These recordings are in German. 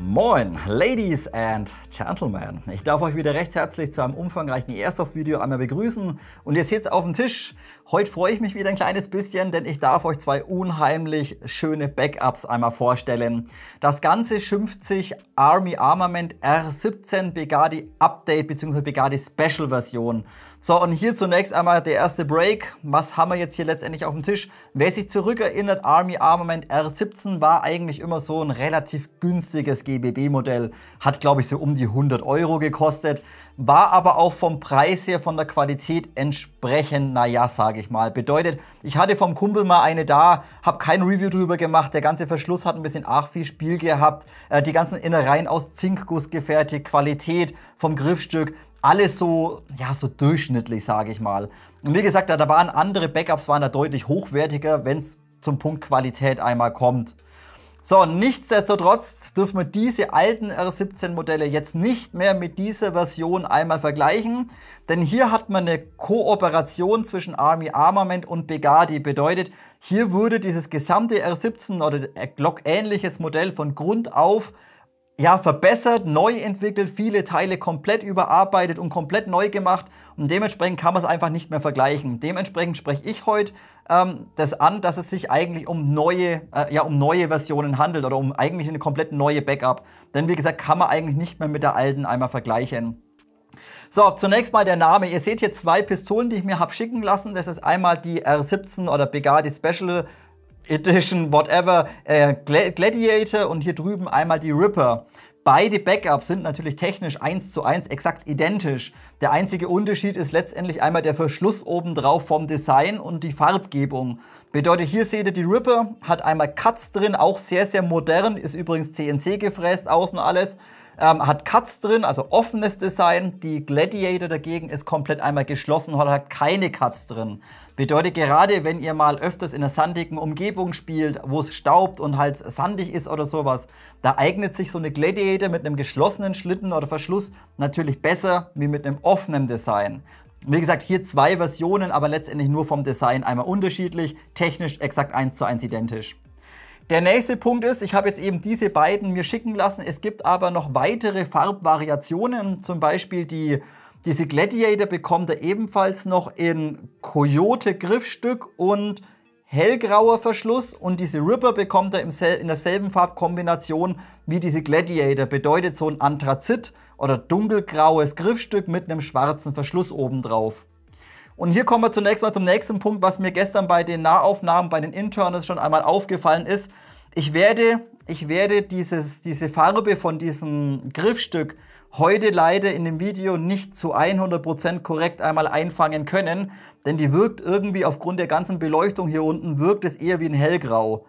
Moin, Ladies and Gentlemen. Ich darf euch wieder recht herzlich zu einem umfangreichen Airsoft-Video einmal begrüßen. Und ihr seht es auf dem Tisch. Heute freue ich mich wieder ein kleines bisschen, denn ich darf euch zwei unheimlich schöne Backups einmal vorstellen. Das Ganze schimpft sich Army Armament R17 Begadi Update bzw. Begadi Special Version. So, und hier zunächst einmal der erste Break. Was haben wir jetzt hier letztendlich auf dem Tisch? Wer sich zurückerinnert, Army Armament R17 war eigentlich immer so ein relativ günstiges GBB-Modell. Hat, glaube ich, so um die 100 € gekostet. War aber auch vom Preis her, von der Qualität entsprechend, naja, sage ich mal. Bedeutet, ich hatte vom Kumpel mal eine da, habe kein Review drüber gemacht. Der ganze Verschluss hat ein bisschen arg viel Spiel gehabt. Die ganzen Innereien aus Zinkguss gefertigt, Qualität vom Griffstück. Alles so, ja, so durchschnittlich, sage ich mal. Und wie gesagt, da waren andere Backups, waren da deutlich hochwertiger, wenn es zum Punkt Qualität einmal kommt. So, nichtsdestotrotz dürfen wir diese alten R17 Modelle jetzt nicht mehr mit dieser Version einmal vergleichen, denn hier hat man eine Kooperation zwischen Army Armament und Begadi. Bedeutet, hier wurde dieses gesamte R17 oder Glock-ähnliches Modell von Grund auf verbessert, neu entwickelt, viele Teile komplett überarbeitet und komplett neu gemacht und dementsprechend kann man es einfach nicht mehr vergleichen. Dementsprechend spreche ich heute das an, dass es sich eigentlich um neue Versionen handelt oder um eigentlich eine komplett neue Backup. Denn wie gesagt, kann man eigentlich nicht mehr mit der alten einmal vergleichen. So, zunächst mal der Name. Ihr seht hier zwei Pistolen, die ich mir habe schicken lassen. Das ist einmal die R17 oder Begadi Special Edition, whatever, Gladiator und hier drüben einmal die Ripper. Beide Backups sind natürlich technisch 1:1 exakt identisch. Der einzige Unterschied ist letztendlich einmal der Verschluss obendrauf vom Design und die Farbgebung. Bedeutet, hier seht ihr, die Ripper hat einmal Cuts drin, auch sehr, sehr modern, ist übrigens CNC gefräst, außen alles. Hat Cuts drin, also offenes Design. Die Gladiator dagegen ist komplett einmal geschlossen und hat keine Cuts drin. Bedeutet, gerade wenn ihr mal öfters in einer sandigen Umgebung spielt, wo es staubt und halt sandig ist oder sowas, da eignet sich so eine Gladiator mit einem geschlossenen Schlitten oder Verschluss natürlich besser wie mit einem offenen Design. Wie gesagt, hier zwei Versionen, aber letztendlich nur vom Design einmal unterschiedlich, technisch exakt 1:1 identisch. Der nächste Punkt ist, ich habe jetzt eben diese beiden mir schicken lassen. Es gibt aber noch weitere Farbvariationen. Zum Beispiel diese Gladiator bekommt er ebenfalls noch in Coyote Griffstück und hellgrauer Verschluss. Und diese Ripper bekommt er in derselben Farbkombination wie diese Gladiator. Bedeutet so ein Anthrazit oder dunkelgraues Griffstück mit einem schwarzen Verschluss obendrauf. Und hier kommen wir zunächst mal zum nächsten Punkt, was mir gestern bei den Nahaufnahmen, bei den Internals schon einmal aufgefallen ist. Ich werde diese Farbe von diesem Griffstück heute leider in dem Video nicht zu 100% korrekt einmal einfangen können, denn die wirkt irgendwie aufgrund der ganzen Beleuchtung hier unten, wirkt es eher wie ein Hellgrau.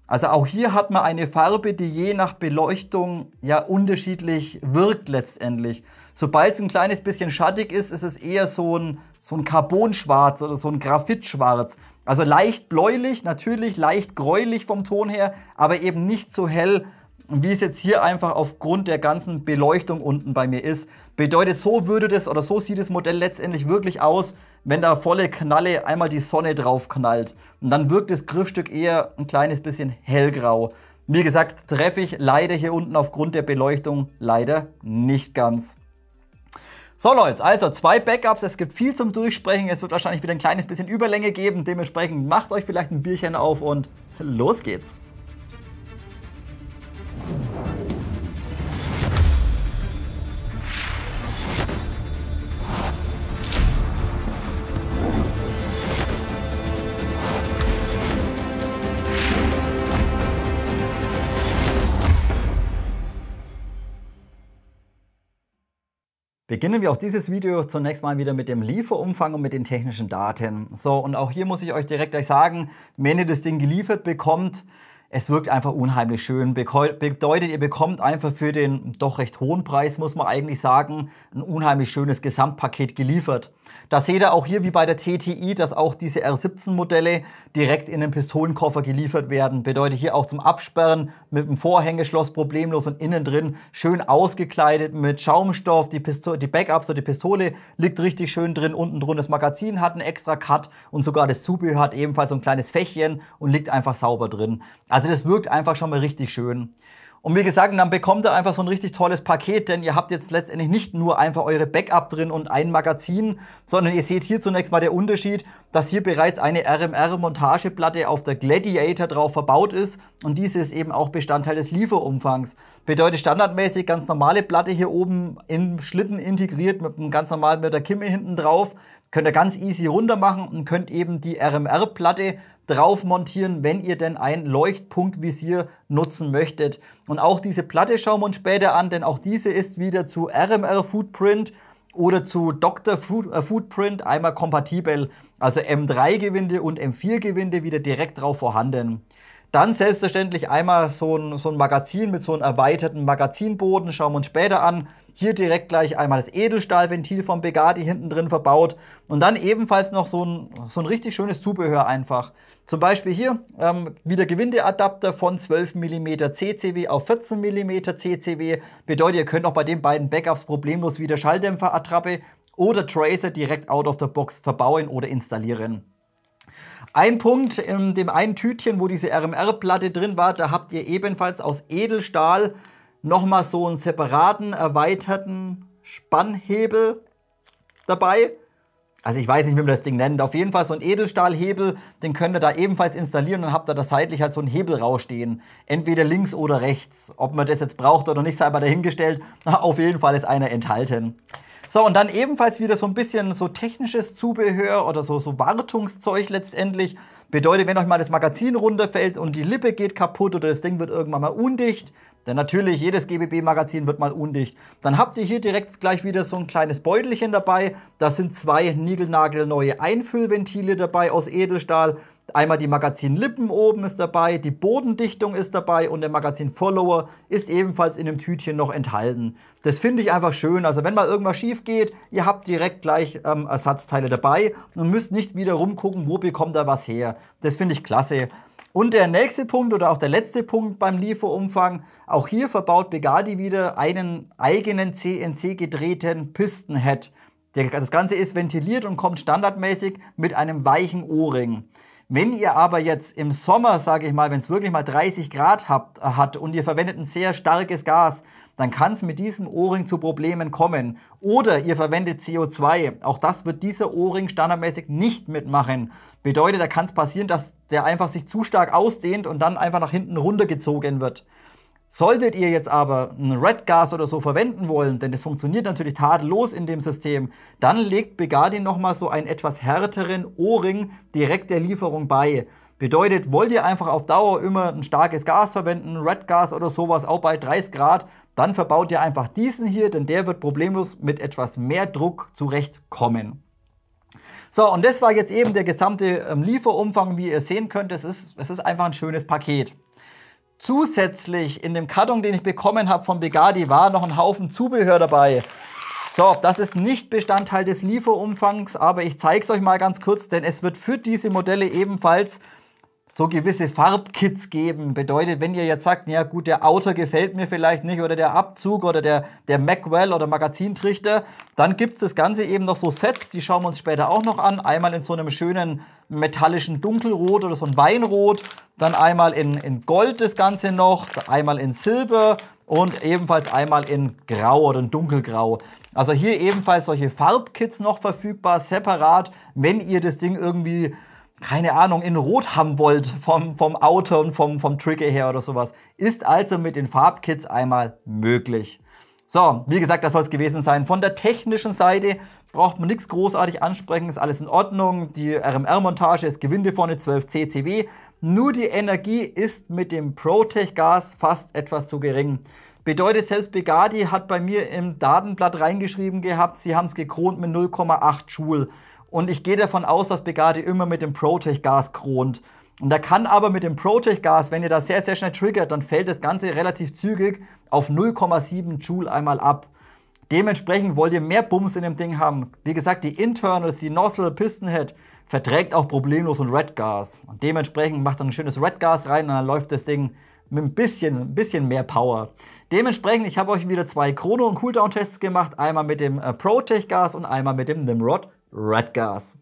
Also auch hier hat man eine Farbe, die je nach Beleuchtung ja unterschiedlich wirkt letztendlich. Sobald es ein kleines bisschen schattig ist, ist es eher so ein Carbonschwarz oder so ein Graphitschwarz. Also leicht bläulich, natürlich leicht gräulich vom Ton her, aber eben nicht so hell, wie es jetzt hier einfach aufgrund der ganzen Beleuchtung unten bei mir ist. Bedeutet, so sieht das Modell letztendlich wirklich aus, wenn da volle Knalle einmal die Sonne drauf knallt. Und dann wirkt das Griffstück eher ein kleines bisschen hellgrau. Wie gesagt, treffe ich leider hier unten aufgrund der Beleuchtung leider nicht ganz. So Leute, also zwei Backups, es gibt viel zum Durchsprechen, es wird wahrscheinlich wieder ein kleines bisschen Überlänge geben, dementsprechend macht euch vielleicht ein Bierchen auf und los geht's. Beginnen wir auch dieses Video zunächst mal wieder mit dem Lieferumfang und mit den technischen Daten. So, und auch hier muss ich euch direkt gleich sagen, wenn ihr das Ding geliefert bekommt, es wirkt einfach unheimlich schön. Bedeutet, ihr bekommt einfach für den doch recht hohen Preis, muss man eigentlich sagen, ein unheimlich schönes Gesamtpaket geliefert. Da seht ihr auch hier wie bei der TTI, dass auch diese R17 Modelle direkt in den Pistolenkoffer geliefert werden. Bedeutet hier auch zum Absperren mit dem Vorhängeschloss problemlos und innen drin schön ausgekleidet mit Schaumstoff. Die Backups oder die Pistole liegt richtig schön drin. Unten drunter das Magazin hat einen extra Cut und sogar das Zubehör hat ebenfalls so ein kleines Fächchen und liegt einfach sauber drin. Also das wirkt einfach schon mal richtig schön. Und wie gesagt, dann bekommt ihr einfach so ein richtig tolles Paket, denn ihr habt jetzt letztendlich nicht nur einfach eure Backup drin und ein Magazin, sondern ihr seht hier zunächst mal der Unterschied, dass hier bereits eine RMR-Montageplatte auf der Gladiator drauf verbaut ist und diese ist eben auch Bestandteil des Lieferumfangs. Bedeutet standardmäßig ganz normale Platte hier oben im Schlitten integriert mit einem ganz normalen mit der Kimme hinten drauf. Könnt ihr ganz easy runter machen und könnt eben die RMR-Platte drauf montieren, wenn ihr denn ein Leuchtpunktvisier nutzen möchtet. Und auch diese Platte schauen wir uns später an, denn auch diese ist wieder zu RMR Footprint oder zu Dr. Footprint einmal kompatibel. Also M3-Gewinde und M4-Gewinde wieder direkt drauf vorhanden. Dann selbstverständlich einmal so ein Magazin mit so einem erweiterten Magazinboden, schauen wir uns später an. Hier direkt gleich einmal das Edelstahlventil vom Bugatti hinten drin verbaut. Und dann ebenfalls noch so ein richtig schönes Zubehör einfach. Zum Beispiel hier wieder Gewindeadapter von 12 mm CCW auf 14 mm CCW. Bedeutet, ihr könnt auch bei den beiden Backups problemlos wieder Schalldämpferattrappe oder Tracer direkt out of the box verbauen oder installieren. Ein Punkt in dem einen Tütchen, wo diese RMR-Platte drin war, da habt ihr ebenfalls aus Edelstahl nochmal so einen separaten, erweiterten Spannhebel dabei. Also ich weiß nicht, wie man das Ding nennt. Auf jeden Fall so ein Edelstahlhebel, den könnt ihr da ebenfalls installieren und dann habt ihr da seitlich halt so einen Hebel rausstehen. Entweder links oder rechts. Ob man das jetzt braucht oder nicht, sei mal dahingestellt. Auf jeden Fall ist einer enthalten. So, und dann ebenfalls wieder so ein bisschen so technisches Zubehör oder so Wartungszeug letztendlich. Bedeutet, wenn euch mal das Magazin runterfällt und die Lippe geht kaputt oder das Ding wird irgendwann mal undicht, denn natürlich, jedes GBB-Magazin wird mal undicht. Dann habt ihr hier direkt gleich wieder so ein kleines Beutelchen dabei. Da sind zwei niegelnagelneue Einfüllventile dabei aus Edelstahl. Einmal die Magazinlippen oben ist dabei, die Bodendichtung ist dabei und der Magazin-Follower ist ebenfalls in dem Tütchen noch enthalten. Das finde ich einfach schön. Also wenn mal irgendwas schief geht, ihr habt direkt gleich Ersatzteile dabei und müsst nicht wieder rumgucken, wo bekommt ihr was her. Das finde ich klasse. Und der nächste Punkt oder auch der letzte Punkt beim Lieferumfang, auch hier verbaut Bugatti wieder einen eigenen CNC gedrehten Pistonhead. Das Ganze ist ventiliert und kommt standardmäßig mit einem weichen O-Ring. Wenn ihr aber jetzt im Sommer, sage ich mal, wenn es wirklich mal 30 Grad hat und ihr verwendet ein sehr starkes Gas, dann kann es mit diesem O-Ring zu Problemen kommen. Oder ihr verwendet CO2. Auch das wird dieser O-Ring standardmäßig nicht mitmachen. Bedeutet, da kann es passieren, dass der einfach sich zu stark ausdehnt und dann einfach nach hinten runtergezogen wird. Solltet ihr jetzt aber ein Red Gas oder so verwenden wollen, denn das funktioniert natürlich tadellos in dem System, dann legt Bugatti nochmal so einen etwas härteren O-Ring direkt der Lieferung bei. Bedeutet, wollt ihr einfach auf Dauer immer ein starkes Gas verwenden, Red Gas oder sowas, auch bei 30 Grad, dann verbaut ihr einfach diesen hier, denn der wird problemlos mit etwas mehr Druck zurechtkommen. So, und das war jetzt eben der gesamte Lieferumfang, wie ihr sehen könnt, es ist einfach ein schönes Paket. Zusätzlich in dem Karton, den ich bekommen habe von Bugatti, war noch ein Haufen Zubehör dabei. So, das ist nicht Bestandteil des Lieferumfangs, aber ich zeige es euch mal ganz kurz, denn es wird für diese Modelle ebenfalls so gewisse Farbkits geben. Bedeutet, wenn ihr jetzt sagt, ja gut, der Outer gefällt mir vielleicht nicht oder der Abzug oder der Macwell oder Magazintrichter, dann gibt es das Ganze eben noch so Sets, die schauen wir uns später auch noch an. Einmal in so einem schönen metallischen Dunkelrot oder so ein Weinrot, dann einmal in Gold das Ganze noch, einmal in Silber und ebenfalls einmal in Grau oder in Dunkelgrau. Also hier ebenfalls solche Farbkits noch verfügbar, separat, wenn ihr das Ding irgendwie, keine Ahnung, in Rot haben wollt vom Auto und vom Trigger her oder sowas. Ist also mit den Farbkits einmal möglich. So, wie gesagt, das soll es gewesen sein. Von der technischen Seite braucht man nichts großartig ansprechen, ist alles in Ordnung. Die RMR-Montage ist Gewinde vorne 12 CCW. Nur die Energie ist mit dem Protech-Gas fast etwas zu gering. Bedeutet, selbst Bugatti hat bei mir im Datenblatt reingeschrieben gehabt, sie haben es gekront mit 0,8 Joule. Und ich gehe davon aus, dass Bugatti immer mit dem Protech-Gas kront. Und da kann aber mit dem Protech-Gas, wenn ihr das sehr, sehr schnell triggert, dann fällt das Ganze relativ zügig auf 0,7 Joule einmal ab. Dementsprechend wollt ihr mehr Bums in dem Ding haben. Wie gesagt, die Internals, die Nozzle, Pistonhead, verträgt auch problemlos ein Red Gas. Und dementsprechend macht dann ein schönes Red Gas rein und dann läuft das Ding mit ein bisschen mehr Power. Dementsprechend, ich habe euch wieder zwei Chrono- und Cooldown-Tests gemacht. Einmal mit dem Protech-Gas und einmal mit dem Nimrod Red Gas.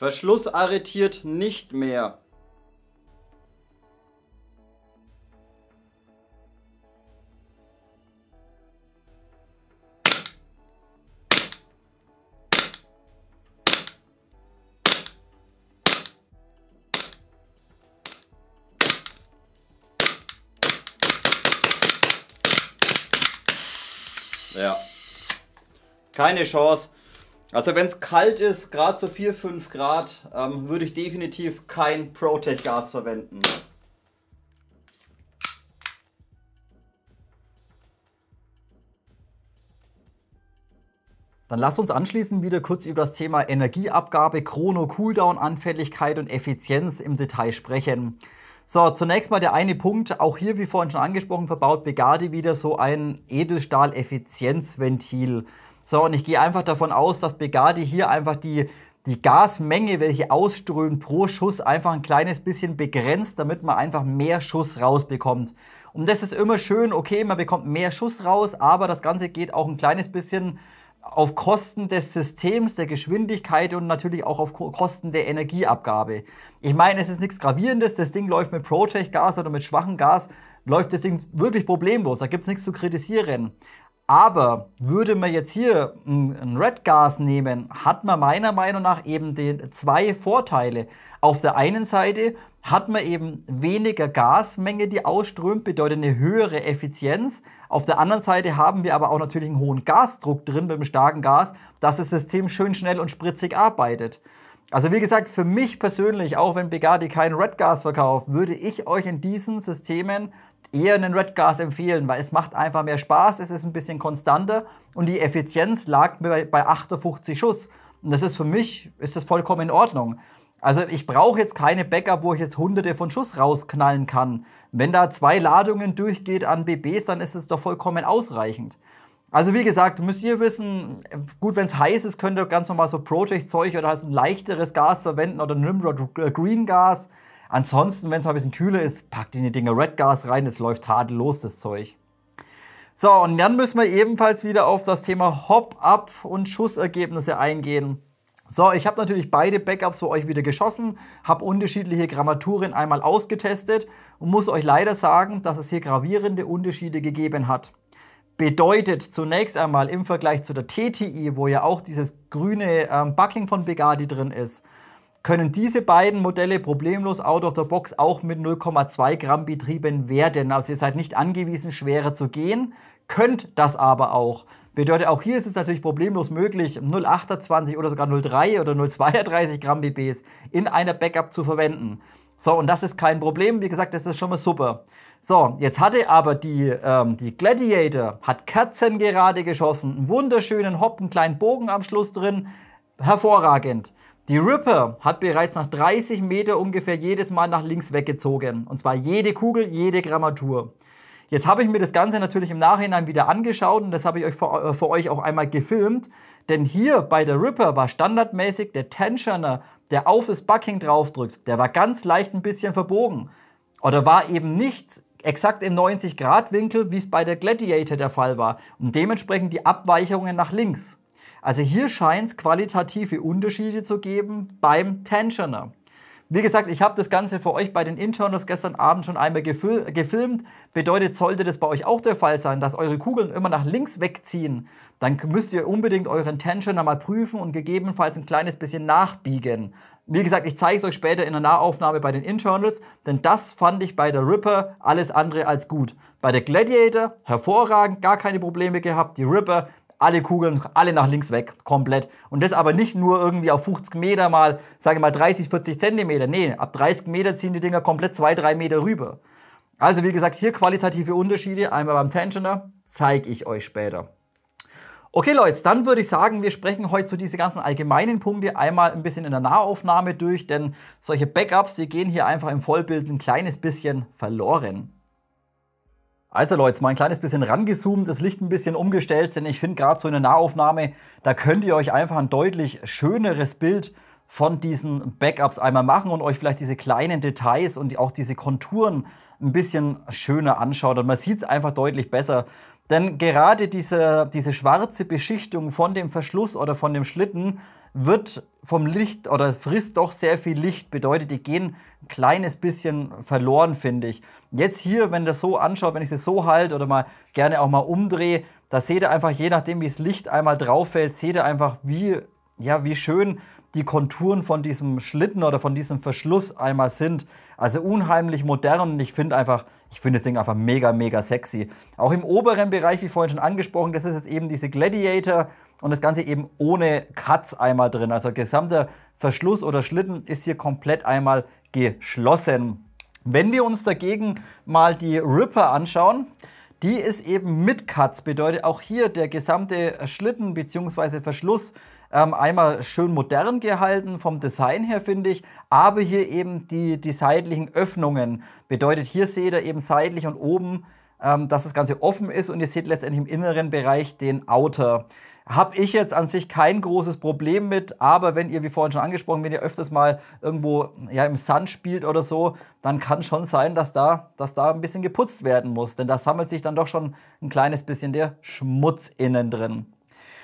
Verschluss arretiert nicht mehr. Ja, keine Chance. Also wenn es kalt ist, gerade so 4, 5 Grad, würde ich definitiv kein Protech-Gas verwenden. Dann lasst uns anschließend wieder kurz über das Thema Energieabgabe, Chrono-Cooldown-Anfälligkeit und Effizienz im Detail sprechen. So, zunächst mal der eine Punkt, auch hier wie vorhin schon angesprochen, verbaut Begadi wieder so ein Edelstahl-Effizienzventil. So, und ich gehe einfach davon aus, dass Begadi hier einfach die Gasmenge, welche ausströmt pro Schuss, einfach ein kleines bisschen begrenzt, damit man einfach mehr Schuss rausbekommt. Und das ist immer schön, okay, man bekommt mehr Schuss raus, aber das Ganze geht auch ein kleines bisschen auf Kosten des Systems, der Geschwindigkeit und natürlich auch auf Kosten der Energieabgabe. Ich meine, es ist nichts Gravierendes, das Ding läuft mit Protech-Gas oder mit schwachem Gas, läuft das Ding wirklich problemlos, da gibt es nichts zu kritisieren. Aber würde man jetzt hier ein Red Gas nehmen, hat man meiner Meinung nach eben zwei Vorteile. Auf der einen Seite hat man eben weniger Gasmenge, die ausströmt, bedeutet eine höhere Effizienz. Auf der anderen Seite haben wir aber auch natürlich einen hohen Gasdruck drin mit dem starken Gas, dass das System schön schnell und spritzig arbeitet. Also wie gesagt, für mich persönlich, auch wenn Begadi kein Red Gas verkauft, würde ich euch in diesen Systemen eher einen Red Gas empfehlen, weil es macht einfach mehr Spaß, es ist ein bisschen konstanter und die Effizienz lag bei 58 Schuss. Und das ist für mich, ist das vollkommen in Ordnung. Also ich brauche jetzt keine Backup, wo ich jetzt hunderte von Schuss rausknallen kann. Wenn da 2 Ladungen durchgeht an BBs, dann ist es doch vollkommen ausreichend. Also wie gesagt, müsst ihr wissen, gut, wenn es heiß ist, könnt ihr ganz normal so Protech-Zeug oder ein leichteres Gas verwenden oder Nimrod Green Gas. Ansonsten, wenn es mal ein bisschen kühler ist, packt in die Dinger Red Gas rein, das läuft tadellos, das Zeug. So, und dann müssen wir ebenfalls wieder auf das Thema Hop-Up und Schussergebnisse eingehen. So, ich habe natürlich beide Backups für euch wieder geschossen, habe unterschiedliche Grammaturen einmal ausgetestet und muss euch leider sagen, dass es hier gravierende Unterschiede gegeben hat. Bedeutet zunächst einmal im Vergleich zu der TTI, wo ja auch dieses grüne Bucking von Begadi drin ist, können diese beiden Modelle problemlos out of the box auch mit 0,2 Gramm betrieben werden. Also ihr seid nicht angewiesen, schwerer zu gehen, könnt das aber auch. Bedeutet, auch hier ist es natürlich problemlos möglich, 0,28 oder sogar 0,3 oder 0,32 Gramm BBs in einer Backup zu verwenden. So, und das ist kein Problem. Wie gesagt, das ist schon mal super. So, jetzt hatte aber die Gladiator, hat kerzengerade geschossen, einen wunderschönen Hop, einen kleinen Bogen am Schluss drin, hervorragend. Die Ripper hat bereits nach 30 Meter ungefähr jedes Mal nach links weggezogen. Und zwar jede Kugel, jede Grammatur. Jetzt habe ich mir das Ganze natürlich im Nachhinein wieder angeschaut und das habe ich euch für euch auch einmal gefilmt. Denn hier bei der Ripper war standardmäßig der Tensioner, der auf das Bucking draufdrückt, der war ganz leicht ein bisschen verbogen. Oder war eben nicht exakt im 90-Grad-Winkel, wie es bei der Gladiator der Fall war. Und dementsprechend die Abweichungen nach links. Also hier scheint es qualitative Unterschiede zu geben beim Tensioner. Wie gesagt, ich habe das Ganze für euch bei den Internals gestern Abend schon einmal gefilmt. Bedeutet, sollte das bei euch auch der Fall sein, dass eure Kugeln immer nach links wegziehen, dann müsst ihr unbedingt euren Tensioner mal prüfen und gegebenenfalls ein kleines bisschen nachbiegen. Wie gesagt, ich zeige es euch später in der Nahaufnahme bei den Internals, denn das fand ich bei der Ripper alles andere als gut. Bei der Gladiator hervorragend, gar keine Probleme gehabt. Die Ripper, alle Kugeln, alle nach links weg, komplett. Und das aber nicht nur irgendwie auf 50 Meter mal, sage ich mal 30, 40 Zentimeter. Nee, ab 30 Meter ziehen die Dinger komplett 2, 3 Meter rüber. Also wie gesagt, hier qualitative Unterschiede, einmal beim Tensioner, zeige ich euch später. Okay Leute, dann würde ich sagen, wir sprechen heute so diese ganzen allgemeinen Punkte einmal ein bisschen in der Nahaufnahme durch, denn solche Backups, die gehen hier einfach im Vollbild ein kleines bisschen verloren. Also Leute, mal ein kleines bisschen rangezoomt, das Licht ein bisschen umgestellt, denn ich finde gerade so in der Nahaufnahme, da könnt ihr euch einfach ein deutlich schöneres Bild von diesen Backups einmal machen und euch vielleicht diese kleinen Details und auch diese Konturen ein bisschen schöner anschaut. Und man sieht es einfach deutlich besser. Denn gerade diese schwarze Beschichtung von dem Verschluss oder von dem Schlitten wird vom Licht oder frisst doch sehr viel Licht. Bedeutet, die gehen ein kleines bisschen verloren, finde ich. Jetzt hier, wenn das so anschaut, wenn ich es so halte oder mal gerne auch mal umdrehe, da seht ihr einfach, je nachdem wie das Licht einmal drauf fällt, seht ihr einfach, wie schön die Konturen von diesem Schlitten oder von diesem Verschluss einmal sind. Also unheimlich modern und ich finde das Ding einfach mega, mega sexy. Auch im oberen Bereich, wie vorhin schon angesprochen, das ist jetzt eben diese Gladiator und das Ganze eben ohne Cuts einmal drin. Also gesamter Verschluss oder Schlitten ist hier komplett einmal geschlossen. Wenn wir uns dagegen mal die Ripper anschauen, die ist eben mit Cuts, bedeutet auch hier der gesamte Schlitten bzw. Verschluss einmal schön modern gehalten vom Design her, finde ich, aber hier eben die seitlichen Öffnungen. Bedeutet, hier seht ihr eben seitlich und oben, dass das Ganze offen ist und ihr seht letztendlich im inneren Bereich den Outer. Habe ich jetzt an sich kein großes Problem mit, aber wenn ihr, wie vorhin schon angesprochen, wenn ihr öfters mal irgendwo im Sun spielt oder so, dann kann schon sein, dass da ein bisschen geputzt werden muss, denn da sammelt sich dann doch schon ein kleines bisschen der Schmutz innen drin.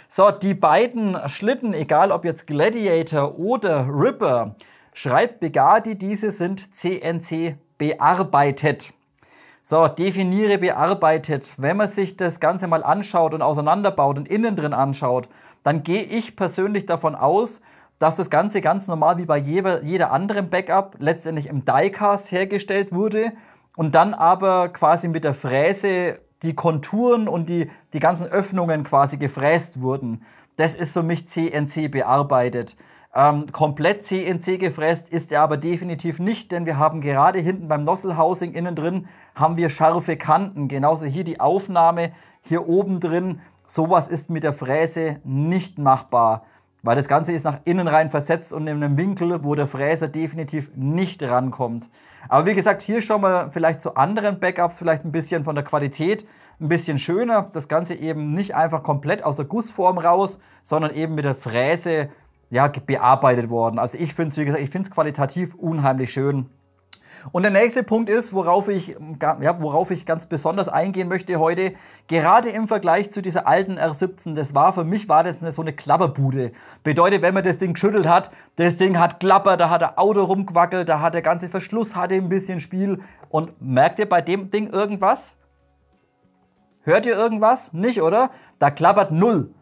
So, die beiden Schlitten, egal ob jetzt Gladiator oder Ripper, schreibt Begadi, diese sind CNC bearbeitet. So, definiere bearbeitet. Wenn man sich das Ganze mal anschaut und auseinanderbaut und innen drin anschaut, dann gehe ich persönlich davon aus, dass das Ganze ganz normal wie bei jeder anderen Backup letztendlich im Diecast hergestellt wurde und dann aber quasi mit der Fräse die Konturen und die ganzen Öffnungen quasi gefräst wurden. Das ist für mich CNC bearbeitet. Komplett CNC gefräst ist er aber definitiv nicht, denn wir haben gerade hinten beim Nozzle Housing innen drin haben wir scharfe Kanten. Genauso hier die Aufnahme hier oben drin. Sowas ist mit der Fräse nicht machbar, weil das Ganze ist nach innen rein versetzt und in einem Winkel, wo der Fräser definitiv nicht rankommt. Aber wie gesagt, hier schauen wir vielleicht zu anderen Backups vielleicht ein bisschen von der Qualität ein bisschen schöner. Das Ganze eben nicht einfach komplett aus der Gussform raus, sondern eben mit der Fräse bearbeitet worden. Also ich finde es, wie gesagt, ich finde es qualitativ unheimlich schön. Und der nächste Punkt ist, worauf ich ganz besonders eingehen möchte heute, gerade im Vergleich zu dieser alten R17, für mich war das so eine Klapperbude. Bedeutet, wenn man das Ding geschüttelt hat, das Ding hat klappert, da hat der Auto rumgewackelt, da hat der ganze Verschluss hatte ein bisschen Spiel. Und merkt ihr bei dem Ding irgendwas? Hört ihr irgendwas? Nicht, oder? Da klappert null.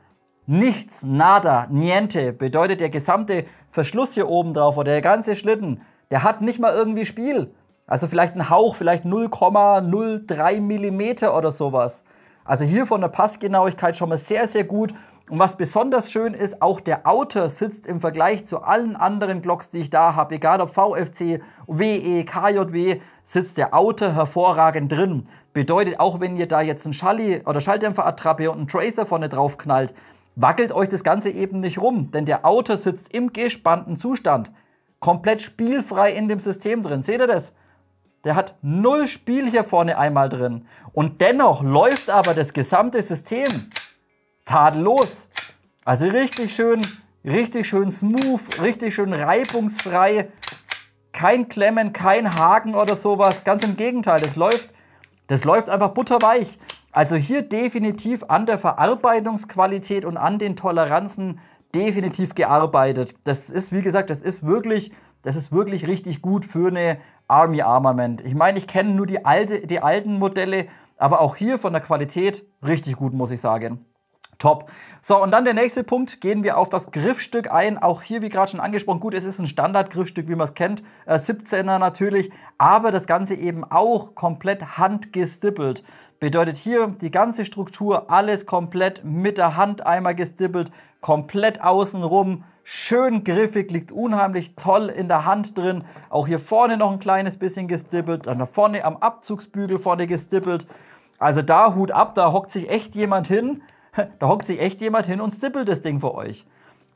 Nichts, nada, niente. Bedeutet, der gesamte Verschluss hier oben drauf oder der ganze Schlitten, der hat nicht mal irgendwie Spiel. Also vielleicht ein Hauch, vielleicht 0,03 mm oder sowas. Also hier von der Passgenauigkeit schon mal sehr, sehr gut. Und was besonders schön ist, auch der Outer sitzt im Vergleich zu allen anderen Glocks, die ich da habe, egal ob VFC, WE, KJW, sitzt der Outer hervorragend drin. Bedeutet, auch wenn ihr da jetzt einen Schalli oder Schalldämpferattrappe und einen Tracer vorne drauf knallt, wackelt euch das Ganze eben nicht rum, denn der Outer sitzt im gespannten Zustand. Komplett spielfrei in dem System drin. Seht ihr das? Der hat null Spiel hier vorne einmal drin. Und dennoch läuft aber das gesamte System tadellos. Also richtig schön smooth, richtig schön reibungsfrei. Kein Klemmen, kein Haken oder sowas. Ganz im Gegenteil, das läuft einfach butterweich. Also hier definitiv an der Verarbeitungsqualität und an den Toleranzen definitiv gearbeitet. Das ist, wie gesagt, das ist wirklich richtig gut für eine Army Armament. Ich meine, ich kenne nur die alten Modelle, aber auch hier von der Qualität richtig gut, muss ich sagen. Top. So, und dann der nächste Punkt, gehen wir auf das Griffstück ein. Auch hier, wie gerade schon angesprochen, gut, es ist ein Standardgriffstück, wie man es kennt, 17er natürlich, aber das Ganze eben auch komplett handgestippelt. Bedeutet hier die ganze Struktur, alles komplett mit der Hand einmal gestippelt, komplett außenrum, schön griffig, liegt unheimlich toll in der Hand drin. Auch hier vorne noch ein kleines bisschen gestippelt, dann da vorne am Abzugsbügel vorne gestippelt. Also da Hut ab, da hockt sich echt jemand hin. Da hockt sich echt jemand hin und stippelt das Ding für euch.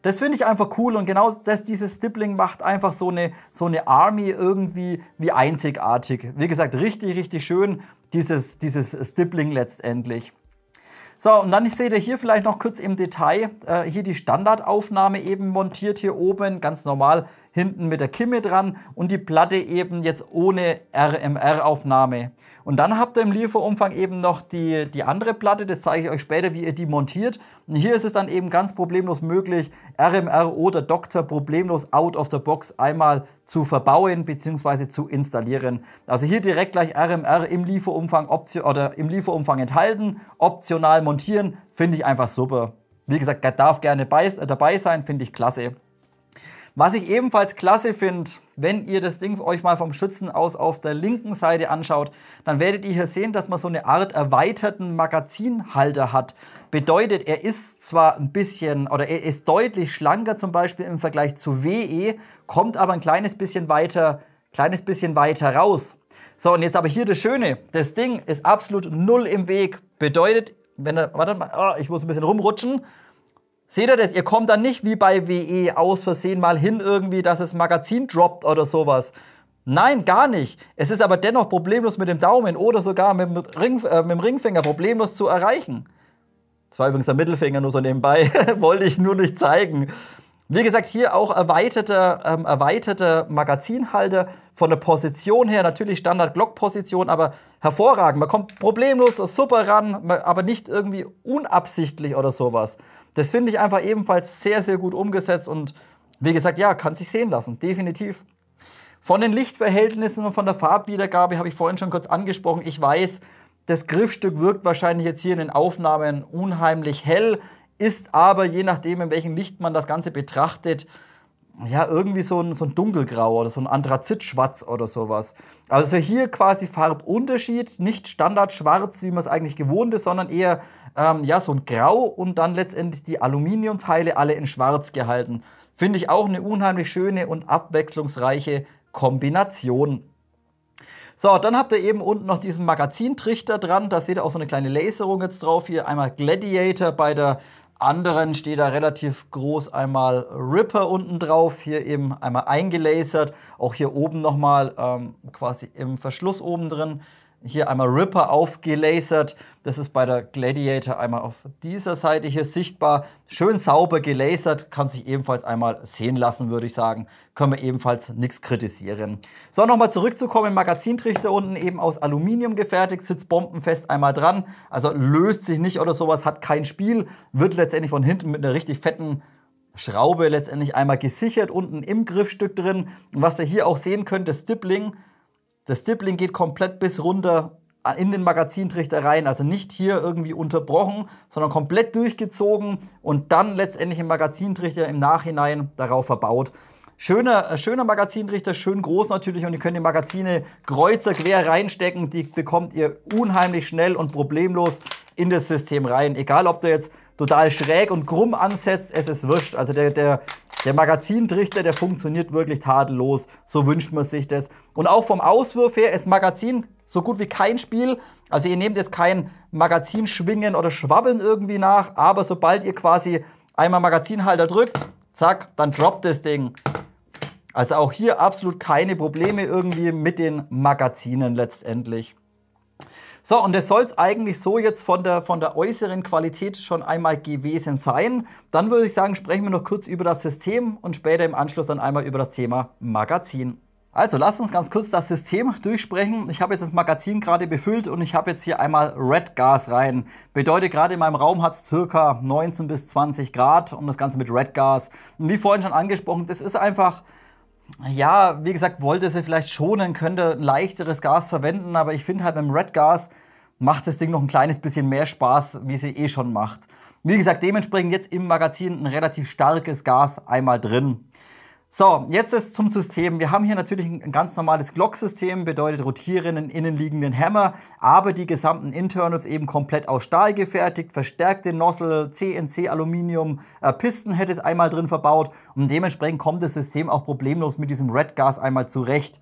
Das finde ich einfach cool und genau dieses Stippling macht einfach so eine Army irgendwie wie einzigartig. Wie gesagt, richtig schön, dieses Stippling letztendlich. So, und dann seht ihr hier vielleicht noch kurz im Detail, hier die Standardaufnahme eben montiert hier oben, ganz normal hinten mit der Kimme dran und die Platte eben jetzt ohne RMR-Aufnahme. Und dann habt ihr im Lieferumfang eben noch die andere Platte, das zeige ich euch später, wie ihr die montiert. Und hier ist es dann eben ganz problemlos möglich, RMR oder Doktor problemlos out of the box einmal zu verbauen bzw. zu installieren. Also hier direkt gleich RMR im Lieferumfang enthalten, optional montieren, finde ich einfach super. Wie gesagt, darf gerne dabei sein, finde ich klasse. Was ich ebenfalls klasse finde, wenn ihr das Ding euch mal vom Schützen aus auf der linken Seite anschaut, dann werdet ihr hier sehen, dass man so eine Art erweiterten Magazinhalter hat. Bedeutet, er ist zwar ein bisschen, oder er ist deutlich schlanker zum Beispiel im Vergleich zu WE, kommt aber ein kleines bisschen weiter raus. So, und jetzt aber hier das Schöne, das Ding ist absolut null im Weg. Bedeutet, wenn er, warte mal, ich muss ein bisschen rumrutschen. Seht ihr das? Ihr kommt dann nicht wie bei WE aus Versehen mal hin irgendwie, dass das Magazin droppt oder sowas. Nein, gar nicht. Es ist aber dennoch problemlos mit dem Daumen oder sogar mit dem Ringfinger problemlos zu erreichen. Das war übrigens der Mittelfinger nur so nebenbei, wollte ich nur nicht zeigen. Wie gesagt, hier auch erweiterter Magazinhalter von der Position her, natürlich Standard-Glock-Position, aber hervorragend. Man kommt problemlos super ran, aber nicht irgendwie unabsichtlich oder sowas. Das finde ich einfach ebenfalls sehr, sehr gut umgesetzt und wie gesagt, ja, kann sich sehen lassen, definitiv. Von den Lichtverhältnissen und von der Farbwiedergabe habe ich vorhin schon kurz angesprochen. Ich weiß, das Griffstück wirkt wahrscheinlich jetzt hier in den Aufnahmen unheimlich hell, ist aber, je nachdem, in welchem Licht man das Ganze betrachtet, ja, irgendwie so ein dunkelgrau oder so ein Anthrazitschwarz oder sowas. Also hier quasi Farbunterschied, nicht standardschwarz, wie man es eigentlich gewohnt ist, sondern eher ja, so ein Grau und dann letztendlich die Aluminiumteile alle in Schwarz gehalten. Finde ich auch eine unheimlich schöne und abwechslungsreiche Kombination. So, dann habt ihr eben unten noch diesen Magazintrichter dran. Da seht ihr auch so eine kleine Laserung jetzt drauf. Hier einmal Gladiator, bei der anderen steht da relativ groß einmal Ripper unten drauf. Hier eben einmal eingelasert. Auch hier oben nochmal quasi im Verschluss oben drin. Hier einmal Ripper aufgelasert. Das ist bei der Gladiator einmal auf dieser Seite hier sichtbar. Schön sauber gelasert, kann sich ebenfalls einmal sehen lassen, würde ich sagen. Können wir ebenfalls nichts kritisieren. So, nochmal zurückzukommen, Magazintrichter unten eben aus Aluminium gefertigt, sitzt bombenfest einmal dran. Also löst sich nicht oder sowas, hat kein Spiel. Wird letztendlich von hinten mit einer richtig fetten Schraube letztendlich einmal gesichert, unten im Griffstück drin. Und was ihr hier auch sehen könnt, das Stippling geht komplett bis runter in den Magazintrichter rein, also nicht hier irgendwie unterbrochen, sondern komplett durchgezogen und dann letztendlich im Magazintrichter im Nachhinein darauf verbaut. Schöner Magazintrichter, schön groß natürlich und ihr könnt die Magazine kreuz und quer reinstecken, die bekommt ihr unheimlich schnell und problemlos in das System rein. Egal, ob du jetzt total schräg und krumm ansetzt, es ist wurscht. Also der Magazintrichter, der funktioniert wirklich tadellos. So wünscht man sich das. Und auch vom Auswurf her ist Magazin so gut wie kein Spiel. Also ihr nehmt jetzt kein Magazinschwingen oder Schwabbeln irgendwie nach, aber sobald ihr quasi einmal Magazinhalter drückt, zack, dann droppt das Ding. Also auch hier absolut keine Probleme irgendwie mit den Magazinen letztendlich. So, und das soll es eigentlich so jetzt von der äußeren Qualität schon einmal gewesen sein. Dann würde ich sagen, sprechen wir noch kurz über das System und später im Anschluss dann einmal über das Thema Magazin. Also lasst uns ganz kurz das System durchsprechen. Ich habe jetzt das Magazin gerade befüllt und ich habe jetzt hier einmal Red Gas rein. Bedeutet, gerade in meinem Raum hat es ca. 19 bis 20 Grad und das Ganze mit Red Gas. Und wie vorhin schon angesprochen, das ist einfach... Ja, wie gesagt, wollte sie vielleicht schonen, könnte ein leichteres Gas verwenden, aber ich finde halt beim Red Gas macht das Ding noch ein kleines bisschen mehr Spaß, wie sie eh schon macht. Wie gesagt, dementsprechend jetzt im Magazin ein relativ starkes Gas einmal drin. So, jetzt ist zum System. Wir haben hier natürlich ein ganz normales Glock-System, bedeutet rotierenden innenliegenden Hammer, aber die gesamten Internals eben komplett aus Stahl gefertigt, verstärkte Nozzle, CNC Aluminium, Pistenhead ist einmal drin verbaut und dementsprechend kommt das System auch problemlos mit diesem Red Gas einmal zurecht.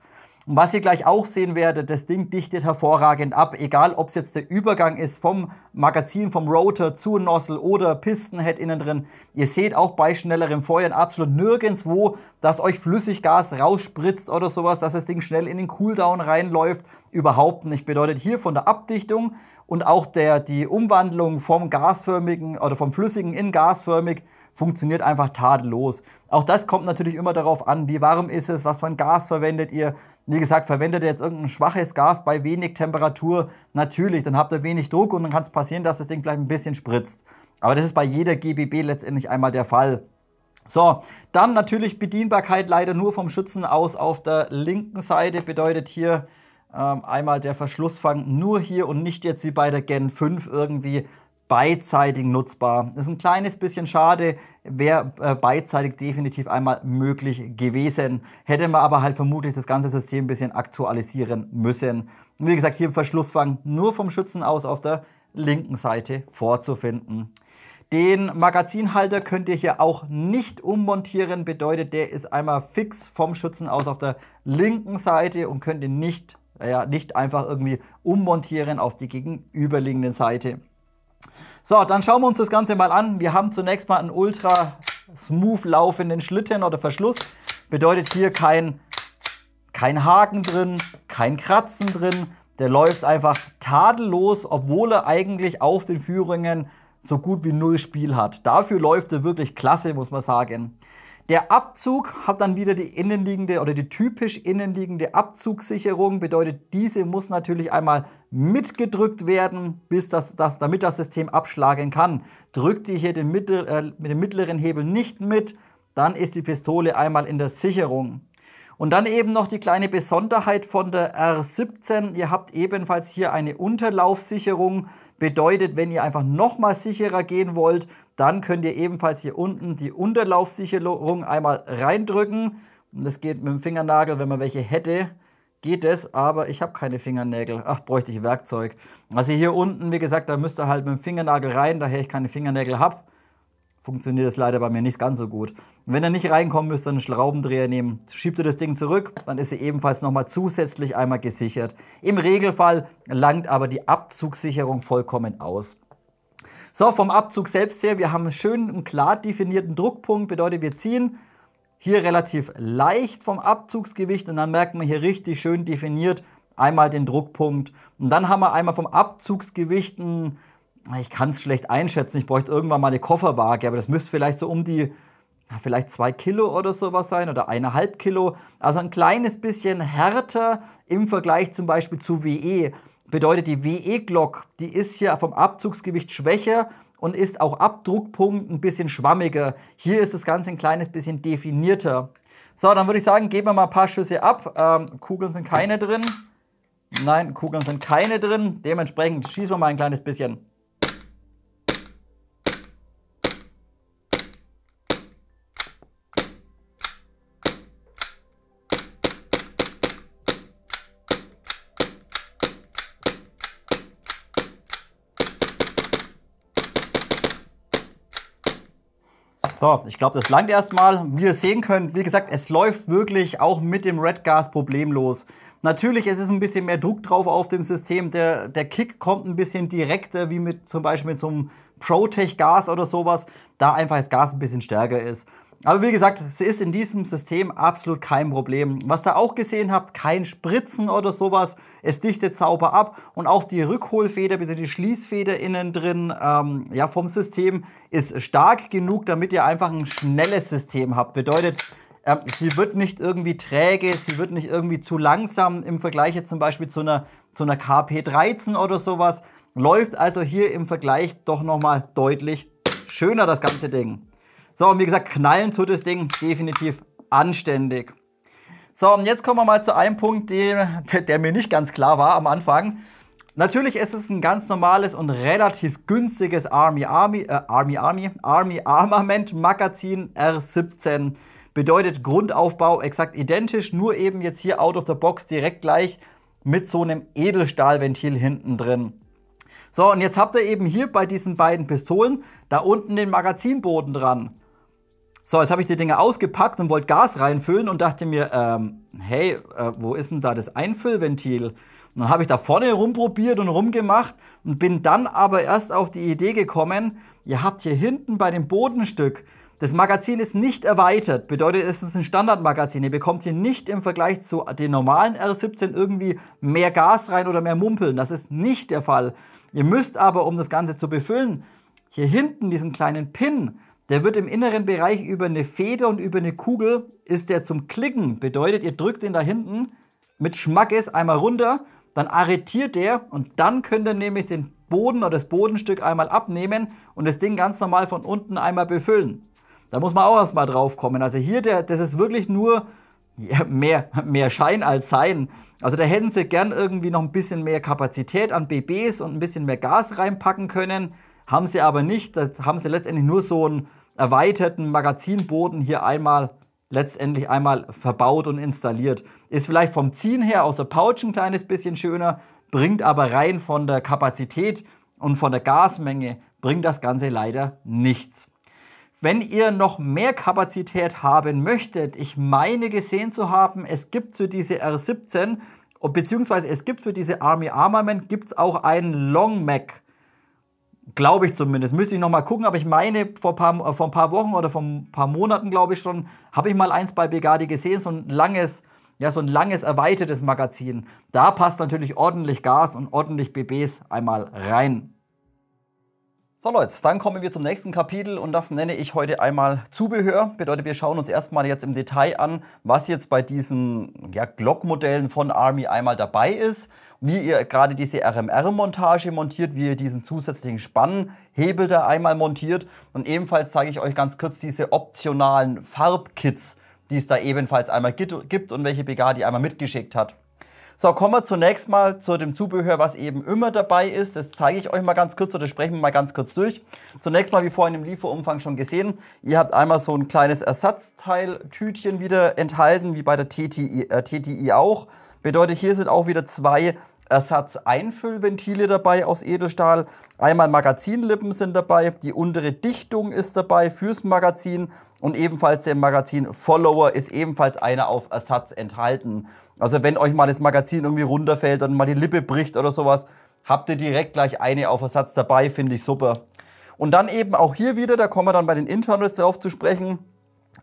Und was ihr gleich auch sehen werdet, das Ding dichtet hervorragend ab, egal ob es jetzt der Übergang ist vom Magazin, vom Rotor zur Nozzle oder Pistenhead innen drin. Ihr seht auch bei schnellerem Feuern absolut nirgendwo, dass euch Flüssiggas rausspritzt oder sowas, dass das Ding schnell in den Cooldown reinläuft. Überhaupt nicht. Bedeutet hier von der Abdichtung und auch die Umwandlung vom gasförmigen oder vom flüssigen in gasförmig funktioniert einfach tadellos. Auch das kommt natürlich immer darauf an, wie warm ist es, was für ein Gas verwendet ihr. Wie gesagt, verwendet ihr jetzt irgendein schwaches Gas bei wenig Temperatur, natürlich, dann habt ihr wenig Druck und dann kann es passieren, dass das Ding vielleicht ein bisschen spritzt. Aber das ist bei jeder GBB letztendlich einmal der Fall. So, dann natürlich Bedienbarkeit leider nur vom Schützen aus auf der linken Seite, bedeutet hier einmal der Verschlussfang nur hier und nicht jetzt wie bei der Gen 5 irgendwie beidseitig nutzbar. Das ist ein kleines bisschen schade, wäre beidseitig definitiv einmal möglich gewesen. Hätte man aber halt vermutlich das ganze System ein bisschen aktualisieren müssen. Und wie gesagt, hier im Verschlussfang nur vom Schützen aus auf der linken Seite vorzufinden. Den Magazinhalter könnt ihr hier auch nicht ummontieren, bedeutet, der ist einmal fix vom Schützen aus auf der linken Seite und könnt ihr nicht einfach irgendwie ummontieren auf die gegenüberliegende Seite. So, dann schauen wir uns das Ganze mal an. Wir haben zunächst mal einen ultra smooth laufenden Schlitten oder Verschluss. Bedeutet hier kein Haken drin, kein Kratzen drin. Der läuft einfach tadellos, obwohl er eigentlich auf den Führungen so gut wie null Spiel hat. Dafür läuft er wirklich klasse, muss man sagen. Der Abzug hat dann wieder die innenliegende oder die typisch innenliegende Abzugssicherung. Bedeutet, diese muss natürlich einmal mitgedrückt werden, damit das System abschlagen kann. Drückt ihr hier mit dem mittleren Hebel nicht mit, dann ist die Pistole einmal in der Sicherung. Und dann eben noch die kleine Besonderheit von der R17. Ihr habt ebenfalls hier eine Unterlaufsicherung. Bedeutet, wenn ihr einfach nochmal sicherer gehen wollt, dann könnt ihr ebenfalls hier unten die Unterlaufsicherung einmal reindrücken. Und das geht mit dem Fingernagel, wenn man welche hätte, geht es. Aber ich habe keine Fingernägel. Ach, bräuchte ich Werkzeug. Also hier unten, wie gesagt, da müsst ihr halt mit dem Fingernagel rein, daher ich keine Fingernägel habe. Funktioniert das leider bei mir nicht ganz so gut. Und wenn ihr nicht reinkommt, müsst ihr einen Schraubendreher nehmen. Schiebt ihr das Ding zurück, dann ist sie ebenfalls nochmal zusätzlich einmal gesichert. Im Regelfall langt aber die Abzugssicherung vollkommen aus. So, vom Abzug selbst her, wir haben einen schönen und klar definierten Druckpunkt. Bedeutet, wir ziehen hier relativ leicht vom Abzugsgewicht und dann merkt man hier richtig schön definiert einmal den Druckpunkt. Und dann haben wir einmal vom Abzugsgewicht ich kann es schlecht einschätzen, ich bräuchte irgendwann mal eine Kofferwaage, aber das müsste vielleicht so um die, vielleicht 2 Kilo oder sowas sein oder 1,5 Kilo. Also ein kleines bisschen härter im Vergleich zum Beispiel zu WE. Bedeutet, die WE-Glock, die ist hier vom Abzugsgewicht schwächer und ist auch ab Druckpunkt ein bisschen schwammiger. Hier ist das Ganze ein kleines bisschen definierter. So, dann würde ich sagen, geben wir mal ein paar Schüsse ab. Kugeln sind keine drin. Nein, Kugeln sind keine drin. Dementsprechend schießen wir mal ein kleines bisschen. So, ich glaube, das langt erstmal. Wie ihr sehen könnt, wie gesagt, es läuft wirklich auch mit dem Red Gas problemlos. Natürlich, es ist ein bisschen mehr Druck drauf auf dem System. Der Kick kommt ein bisschen direkter, wie zum Beispiel mit so einem ProTech Gas oder sowas, da einfach das Gas ein bisschen stärker ist. Aber wie gesagt, es ist in diesem System absolut kein Problem. Was ihr auch gesehen habt, kein Spritzen oder sowas. Es dichtet sauber ab und auch die Rückholfeder, bzw. die Schließfeder innen drin vom System ist stark genug, damit ihr einfach ein schnelles System habt. Bedeutet, sie wird nicht irgendwie träge, sie wird nicht irgendwie zu langsam im Vergleich jetzt zum Beispiel zu einer KP13 oder sowas. Läuft also hier im Vergleich doch nochmal deutlich schöner, das ganze Ding. So, und wie gesagt, knallen tut das Ding definitiv anständig. So, und jetzt kommen wir mal zu einem Punkt, der mir nicht ganz klar war am Anfang. Natürlich ist es ein ganz normales und relativ günstiges Army Armament Magazin R17. Bedeutet Grundaufbau exakt identisch, nur eben jetzt hier out of the box direkt gleich mit so einem Edelstahlventil hinten drin. So, und jetzt habt ihr eben hier bei diesen beiden Pistolen da unten den Magazinboden dran. So, jetzt habe ich die Dinge ausgepackt und wollte Gas reinfüllen und dachte mir, hey, wo ist denn da das Einfüllventil? Und dann habe ich da vorne rumprobiert und rumgemacht und bin dann aber erst auf die Idee gekommen, ihr habt hier hinten bei dem Bodenstück, das Magazin ist nicht erweitert, bedeutet, es ist ein Standardmagazin. Ihr bekommt hier nicht im Vergleich zu den normalen R17 irgendwie mehr Gas rein oder mehr Mumpeln. Das ist nicht der Fall. Ihr müsst aber, um das Ganze zu befüllen, hier hinten diesen kleinen Pin, der wird im inneren Bereich über eine Feder und über eine Kugel, ist der zum Klicken. Bedeutet, ihr drückt den da hinten mit Schmackes einmal runter, dann arretiert der und dann könnt ihr nämlich den Boden oder das Bodenstück einmal abnehmen und das Ding ganz normal von unten einmal befüllen. Da muss man auch erstmal drauf kommen. Also hier, das ist wirklich nur mehr Schein als Sein. Also da hätten sie gern irgendwie noch ein bisschen mehr Kapazität an BBs und ein bisschen mehr Gas reinpacken können. Haben sie aber nicht. Da haben sie letztendlich nur so einen erweiterten Magazinboden hier letztendlich einmal verbaut und installiert. Ist vielleicht vom Ziehen her aus der Pouch ein kleines bisschen schöner, bringt aber rein von der Kapazität und von der Gasmenge bringt das Ganze leider nichts. Wenn ihr noch mehr Kapazität haben möchtet, ich meine gesehen zu haben, es gibt für diese R17, beziehungsweise es gibt für diese Army Armament, gibt es auch einen Long Mag. Glaube ich zumindest. Müsste ich noch mal gucken, aber ich meine, vor ein paar Wochen oder vor ein paar Monaten, glaube ich schon, habe ich mal eins bei Begadi gesehen, so ein langes erweitertes Magazin. Da passt natürlich ordentlich Gas und ordentlich BBs einmal rein. So Leute, dann kommen wir zum nächsten Kapitel und das nenne ich heute einmal Zubehör. Bedeutet, wir schauen uns erstmal jetzt im Detail an, was jetzt bei diesen Glock-Modellen von Army einmal dabei ist, wie ihr gerade diese RMR-Montage montiert, wie ihr diesen zusätzlichen Spannhebel da einmal montiert und ebenfalls zeige ich euch ganz kurz diese optionalen Farbkits, die es da ebenfalls einmal gibt und welche Begadi einmal mitgeschickt hat. So, kommen wir zunächst mal zu dem Zubehör, was eben immer dabei ist. Das zeige ich euch mal ganz kurz oder sprechen wir mal ganz kurz durch. Zunächst mal, wie vorhin im Lieferumfang schon gesehen, ihr habt einmal so ein kleines Ersatzteiltütchen wieder enthalten, wie bei der TTI auch. Bedeutet, hier sind auch wieder zwei Ersatzeinfüllventile dabei aus Edelstahl. Einmal Magazinlippen sind dabei, die untere Dichtung ist dabei fürs Magazin und ebenfalls der Magazin-Follower ist ebenfalls einer auf Ersatz enthalten. Also wenn euch mal das Magazin irgendwie runterfällt und mal die Lippe bricht oder sowas, habt ihr direkt gleich eine auf Ersatz dabei, finde ich super. Und dann eben auch hier wieder, da kommen wir dann bei den Internals drauf zu sprechen,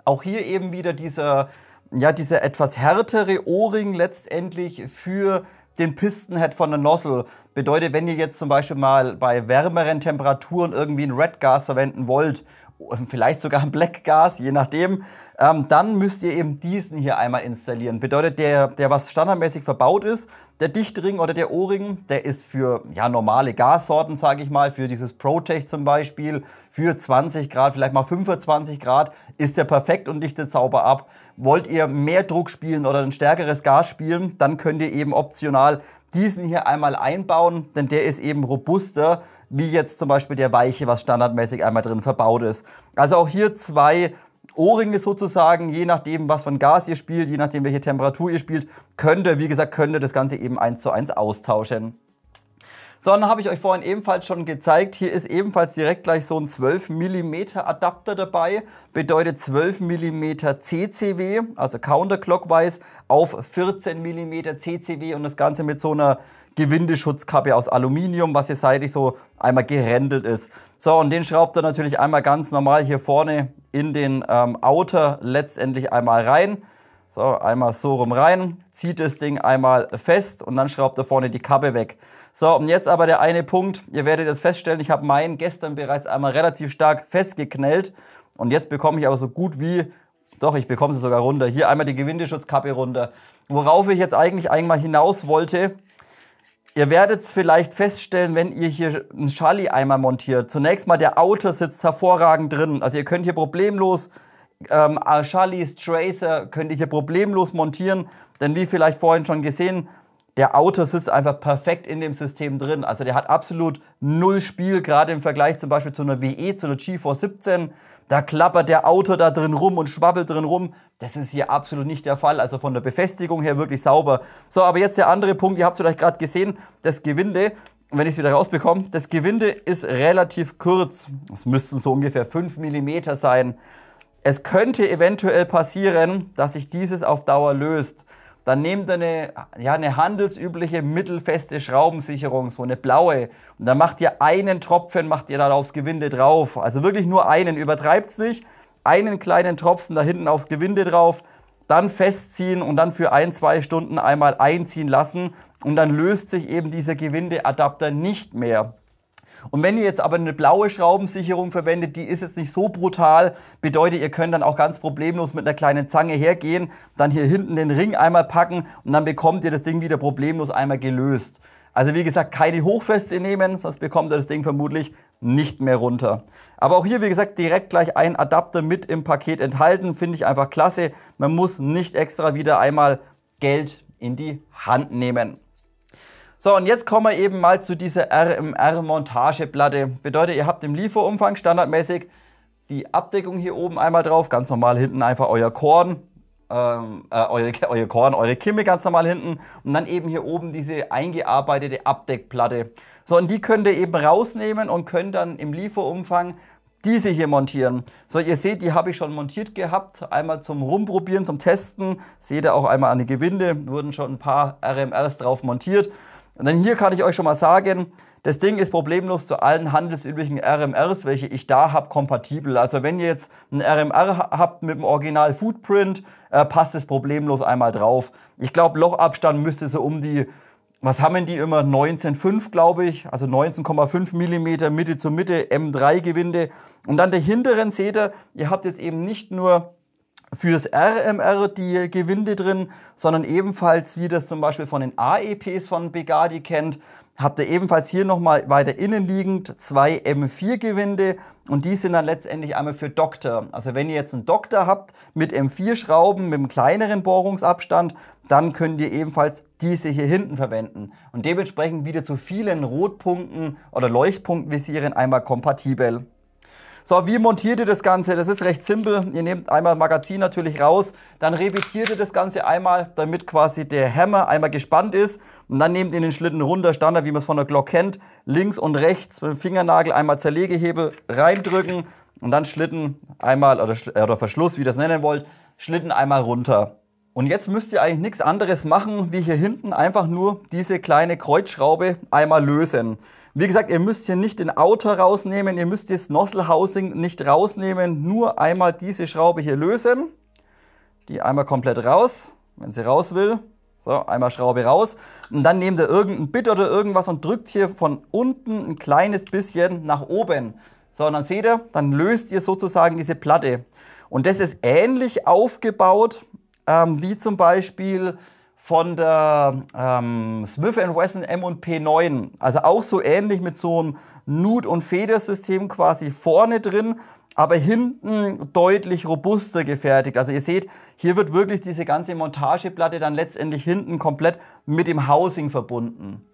auch hier eben wieder dieser etwas härtere O-Ring letztendlich für den Pistenhead von der Nozzle. Bedeutet, wenn ihr jetzt zum Beispiel mal bei wärmeren Temperaturen irgendwie ein Red Gas verwenden wollt, vielleicht sogar ein Black Gas, je nachdem, dann müsst ihr eben diesen hier einmal installieren. Bedeutet, der was standardmäßig verbaut ist, der Dichtring oder der O-Ring, der ist für normale Gassorten, sage ich mal, für dieses Protech zum Beispiel, für 20 Grad, vielleicht mal 25 Grad, ist der perfekt und dichtet sauber ab. Wollt ihr mehr Druck spielen oder ein stärkeres Gas spielen, dann könnt ihr eben optional diesen hier einmal einbauen, denn der ist eben robuster, wie jetzt zum Beispiel der weiche, was standardmäßig einmal drin verbaut ist. Also auch hier zwei O-Ringe sozusagen, je nachdem, was für ein Gas ihr spielt, je nachdem, welche Temperatur ihr spielt, könnt ihr das Ganze eben 1:1 austauschen. So, dann habe ich euch vorhin ebenfalls schon gezeigt, hier ist ebenfalls direkt gleich so ein 12 mm Adapter dabei, bedeutet 12 mm CCW, also counterclockwise auf 14 mm CCW und das Ganze mit so einer Gewindeschutzkappe aus Aluminium, was hier seitlich so einmal gerändelt ist. So, und den schraubt ihr natürlich einmal ganz normal hier vorne in den Outer letztendlich einmal rein. So, einmal so rum rein, zieht das Ding einmal fest und dann schraubt ihr vorne die Kappe weg. So, und jetzt aber der eine Punkt, ihr werdet jetzt feststellen, ich habe meinen gestern bereits einmal relativ stark festgeknellt und jetzt bekomme ich aber so gut wie, doch, ich bekomme sie sogar runter, hier einmal die Gewindeschutzkappe runter. Worauf ich jetzt eigentlich einmal hinaus wollte, ihr werdet es vielleicht feststellen, wenn ihr hier einen Schalli einmal montiert. Zunächst mal der Outer sitzt hervorragend drin, also ihr könnt hier problemlos Schallis, Tracer könnt ihr hier problemlos montieren, denn wie vielleicht vorhin schon gesehen, der Outer sitzt einfach perfekt in dem System drin. Also der hat absolut null Spiel, gerade im Vergleich zum Beispiel zu einer WE, zu einer GeForce 17. Da klappert der Outer da drin rum und schwabbelt drin rum. Das ist hier absolut nicht der Fall. Also von der Befestigung her wirklich sauber. So, aber jetzt der andere Punkt, ihr habt es vielleicht gerade gesehen, das Gewinde. Wenn ich es wieder rausbekomme, das Gewinde ist relativ kurz. Es müssten so ungefähr 5 mm sein. Es könnte eventuell passieren, dass sich dieses auf Dauer löst. Dann nehmt ihr eine handelsübliche mittelfeste Schraubensicherung, so eine blaue. Und dann macht ihr einen Tropfen, macht ihr da aufs Gewinde drauf. Also wirklich nur einen, übertreibt es nicht. Einen kleinen Tropfen da hinten aufs Gewinde drauf, dann festziehen und dann für 1-2 Stunden einmal einziehen lassen. Und dann löst sich eben dieser Gewindeadapter nicht mehr. Und wenn ihr jetzt aber eine blaue Schraubensicherung verwendet, die ist jetzt nicht so brutal, bedeutet, ihr könnt dann auch ganz problemlos mit einer kleinen Zange hergehen, dann hier hinten den Ring einmal packen und dann bekommt ihr das Ding wieder problemlos einmal gelöst. Also wie gesagt, keine Hochfeste nehmen, sonst bekommt ihr das Ding vermutlich nicht mehr runter. Aber auch hier, wie gesagt, direkt gleich ein Adapter mit im Paket enthalten, finde ich einfach klasse. Man muss nicht extra wieder einmal Geld in die Hand nehmen. So, und jetzt kommen wir eben mal zu dieser RMR-Montageplatte. Bedeutet, ihr habt im Lieferumfang standardmäßig die Abdeckung hier oben einmal drauf, ganz normal hinten einfach euer Korn. Eure Kimme ganz normal hinten und dann eben hier oben diese eingearbeitete Abdeckplatte. So, und die könnt ihr eben rausnehmen und könnt dann im Lieferumfang diese hier montieren. So, ihr seht, die habe ich schon montiert gehabt, einmal zum Rumprobieren, zum Testen. Seht ihr auch einmal an die Gewinde, wurden schon ein paar RMRs drauf montiert. Und dann hier kann ich euch schon mal sagen, das Ding ist problemlos zu allen handelsüblichen RMRs, welche ich da habe, kompatibel. Also wenn ihr jetzt ein RMR habt mit dem Original Footprint, passt es problemlos einmal drauf. Ich glaube, Lochabstand müsste so um die, was haben die immer, 19,5 glaube ich, also 19,5 mm Mitte zu Mitte, M3 Gewinde. Und dann der hinteren seht ihr habt jetzt eben nicht nur fürs RMR die Gewinde drin, sondern ebenfalls, wie das zum Beispiel von den AEPs von Begadi kennt, habt ihr ebenfalls hier nochmal weiter innen liegend 2 M4 Gewinde und die sind dann letztendlich einmal für Doktor. Also wenn ihr jetzt einen Doktor habt mit M4 Schrauben mit einem kleineren Bohrungsabstand, dann könnt ihr ebenfalls diese hier hinten verwenden und dementsprechend wieder zu vielen Rotpunkten oder Leuchtpunktvisieren einmal kompatibel. So, wie montiert ihr das Ganze? Das ist recht simpel. Ihr nehmt einmal Magazin natürlich raus, dann repetiert ihr das Ganze einmal, damit quasi der Hammer einmal gespannt ist. Und dann nehmt ihr den Schlitten runter, Standard, wie man es von der Glock kennt. Links und rechts mit dem Fingernagel einmal Zerlegehebel reindrücken und dann Schlitten einmal, oder Verschluss, wie ihr das nennen wollt, Schlitten einmal runter. Und jetzt müsst ihr eigentlich nichts anderes machen, wie hier hinten einfach nur diese kleine Kreuzschraube einmal lösen. Wie gesagt, ihr müsst hier nicht den Outer rausnehmen, ihr müsst das Nozzle Housing nicht rausnehmen, nur einmal diese Schraube hier lösen. Die einmal komplett raus, wenn sie raus will. So, einmal Schraube raus. Und dann nehmt ihr irgendein Bit oder irgendwas und drückt hier von unten ein kleines bisschen nach oben. So, und dann seht ihr, dann löst ihr sozusagen diese Platte. Und das ist ähnlich aufgebaut, wie zum Beispiel von der Smith & Wesson M&P 9. Also auch so ähnlich mit so einem Nut- und Federsystem quasi vorne drin, aber hinten deutlich robuster gefertigt. Also ihr seht, hier wird wirklich diese ganze Montageplatte dann letztendlich hinten komplett mit dem Housing verbunden.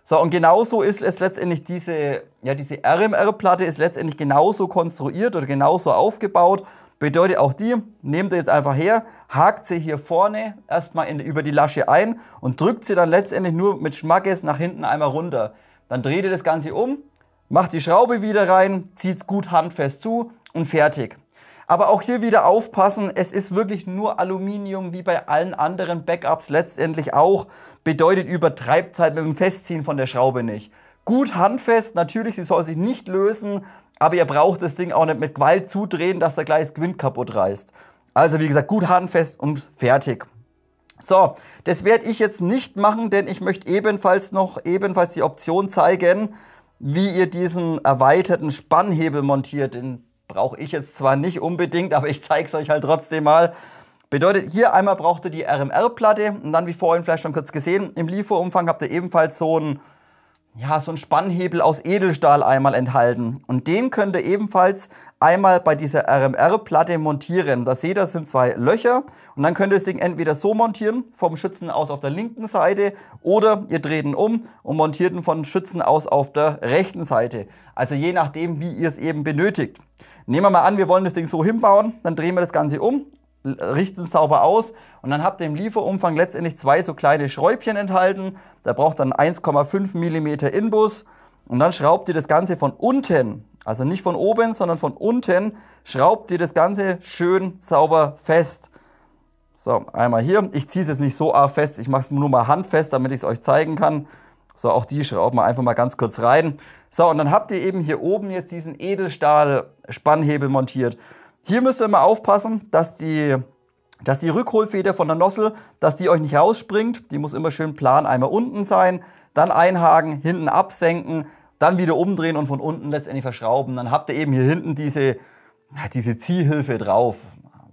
So, und genauso ist es letztendlich diese RMR-Platte ist letztendlich genauso konstruiert oder genauso aufgebaut. Bedeutet auch die, nehmt ihr jetzt einfach her, hakt sie hier vorne erstmal über die Lasche ein und drückt sie dann letztendlich nur mit Schmackes nach hinten einmal runter. Dann dreht ihr das Ganze um, macht die Schraube wieder rein, zieht es gut handfest zu und fertig. Aber auch hier wieder aufpassen, es ist wirklich nur Aluminium, wie bei allen anderen Backups letztendlich auch. Bedeutet, übertreibt halt mit dem Festziehen von der Schraube nicht. Gut handfest, natürlich, sie soll sich nicht lösen, aber ihr braucht das Ding auch nicht mit Gewalt zudrehen, dass da gleich das Gewinde kaputt reißt. Also wie gesagt, gut handfest und fertig. So, das werde ich jetzt nicht machen, denn ich möchte ebenfalls die Option zeigen, wie ihr diesen erweiterten Spannhebel montiert. Den brauche ich jetzt zwar nicht unbedingt, aber ich zeige es euch halt trotzdem mal. Bedeutet, hier einmal braucht ihr die RMR-Platte und dann, wie vorhin vielleicht schon kurz gesehen, im Lieferumfang habt ihr ebenfalls so einen Spannhebel aus Edelstahl einmal enthalten. Und den könnt ihr ebenfalls einmal bei dieser RMR-Platte montieren. Da seht ihr, das sind 2 Löcher und dann könnt ihr das Ding entweder so montieren, vom Schützen aus auf der linken Seite, oder ihr dreht ihn um und montiert ihn von Schützen aus auf der rechten Seite. Also je nachdem, wie ihr es eben benötigt. Nehmen wir mal an, wir wollen das Ding so hinbauen, dann drehen wir das Ganze um, richten es sauber aus und dann habt ihr im Lieferumfang letztendlich 2 so kleine Schräubchen enthalten. Da braucht dann 1,5 mm Inbus und dann schraubt ihr das Ganze von unten, also nicht von oben, sondern von unten, schraubt ihr das Ganze schön sauber fest. So, einmal hier. Ich ziehe es jetzt nicht so arg fest, ich mache es nur mal handfest, damit ich es euch zeigen kann. So, auch die schrauben wir einfach mal ganz kurz rein. So, und dann habt ihr eben hier oben jetzt diesen Edelstahl-Spannhebel montiert. Hier müsst ihr immer aufpassen, dass die Rückholfeder von der Nozzle, dass die euch nicht rausspringt. Die muss immer schön plan einmal unten sein. Dann einhaken, hinten absenken dann wieder umdrehen und von unten letztendlich verschrauben. Dann habt ihr eben hier hinten diese Ziehhilfe drauf.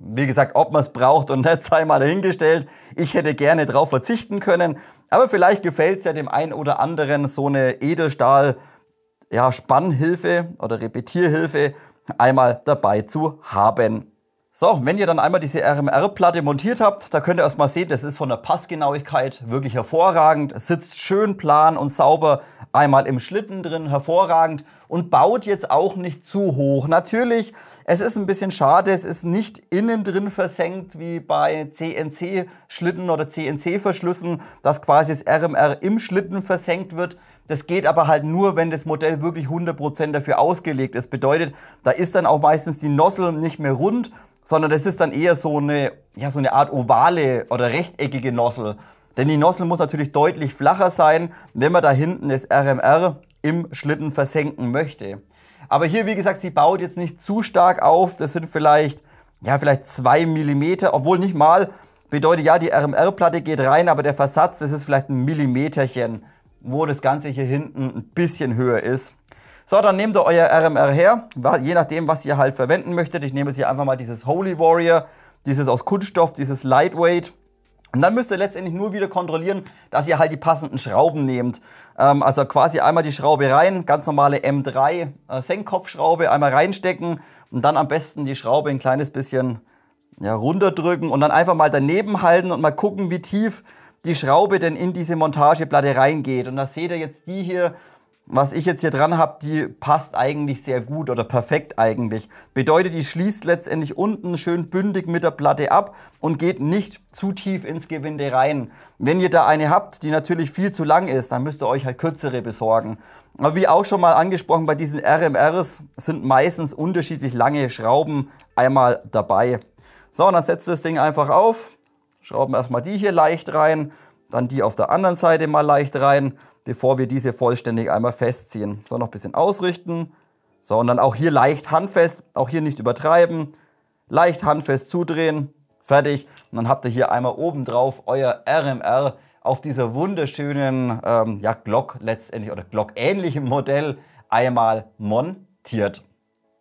Wie gesagt, ob man es braucht und nicht, sei mal dahingestellt. Ich hätte gerne drauf verzichten können. Aber vielleicht gefällt es ja dem einen oder anderen, so eine Edelstahl-Spannhilfe oder Repetierhilfe einmal dabei zu haben. So, wenn ihr dann einmal diese RMR-Platte montiert habt, da könnt ihr erstmal sehen, das ist von der Passgenauigkeit wirklich hervorragend. Es sitzt schön plan und sauber einmal im Schlitten drin, hervorragend und baut jetzt auch nicht zu hoch. Natürlich, es ist ein bisschen schade, es ist nicht innen drin versenkt wie bei CNC-Schlitten oder CNC-Verschlüssen, dass quasi das RMR im Schlitten versenkt wird. Das geht aber halt nur, wenn das Modell wirklich 100% dafür ausgelegt ist. Bedeutet, da ist dann auch meistens die Nozzle nicht mehr rund, sondern das ist dann eher so eine Art ovale oder rechteckige Nozzle. Denn die Nozzle muss natürlich deutlich flacher sein, wenn man da hinten das RMR im Schlitten versenken möchte. Aber hier, wie gesagt, sie baut jetzt nicht zu stark auf. Das sind vielleicht 2 mm, obwohl nicht mal. Bedeutet, ja, die RMR-Platte geht rein, aber der Versatz, das ist vielleicht ein Millimeterchen, wo das Ganze hier hinten ein bisschen höher ist. So, dann nehmt ihr euer RMR her, je nachdem, was ihr halt verwenden möchtet. Ich nehme jetzt hier einfach mal dieses Holy Warrior, dieses aus Kunststoff, dieses Lightweight. Und dann müsst ihr letztendlich nur wieder kontrollieren, dass ihr halt die passenden Schrauben nehmt. Also quasi einmal die Schraube rein, ganz normale M3 Senkkopfschraube, einmal reinstecken und dann am besten die Schraube ein kleines bisschen runterdrücken und dann einfach mal daneben halten und mal gucken, wie tief die Schraube denn in diese Montageplatte reingeht. Und da seht ihr jetzt die hier, was ich jetzt hier dran habe, die passt eigentlich sehr gut oder perfekt eigentlich. Bedeutet, die schließt letztendlich unten schön bündig mit der Platte ab und geht nicht zu tief ins Gewinde rein. Wenn ihr da eine habt, die natürlich viel zu lang ist, dann müsst ihr euch halt kürzere besorgen. Aber wie auch schon mal angesprochen, bei diesen RMRs sind meistens unterschiedlich lange Schrauben einmal dabei. So, und dann setzt das Ding einfach auf. Schrauben erstmal die hier leicht rein, dann die auf der anderen Seite mal leicht rein, bevor wir diese vollständig einmal festziehen. So, noch ein bisschen ausrichten. So, und dann auch hier leicht handfest, auch hier nicht übertreiben. Leicht handfest zudrehen, fertig. Und dann habt ihr hier einmal oben drauf euer RMR auf dieser wunderschönen Glock letztendlich oder Glock-ähnlichen Modell einmal montiert.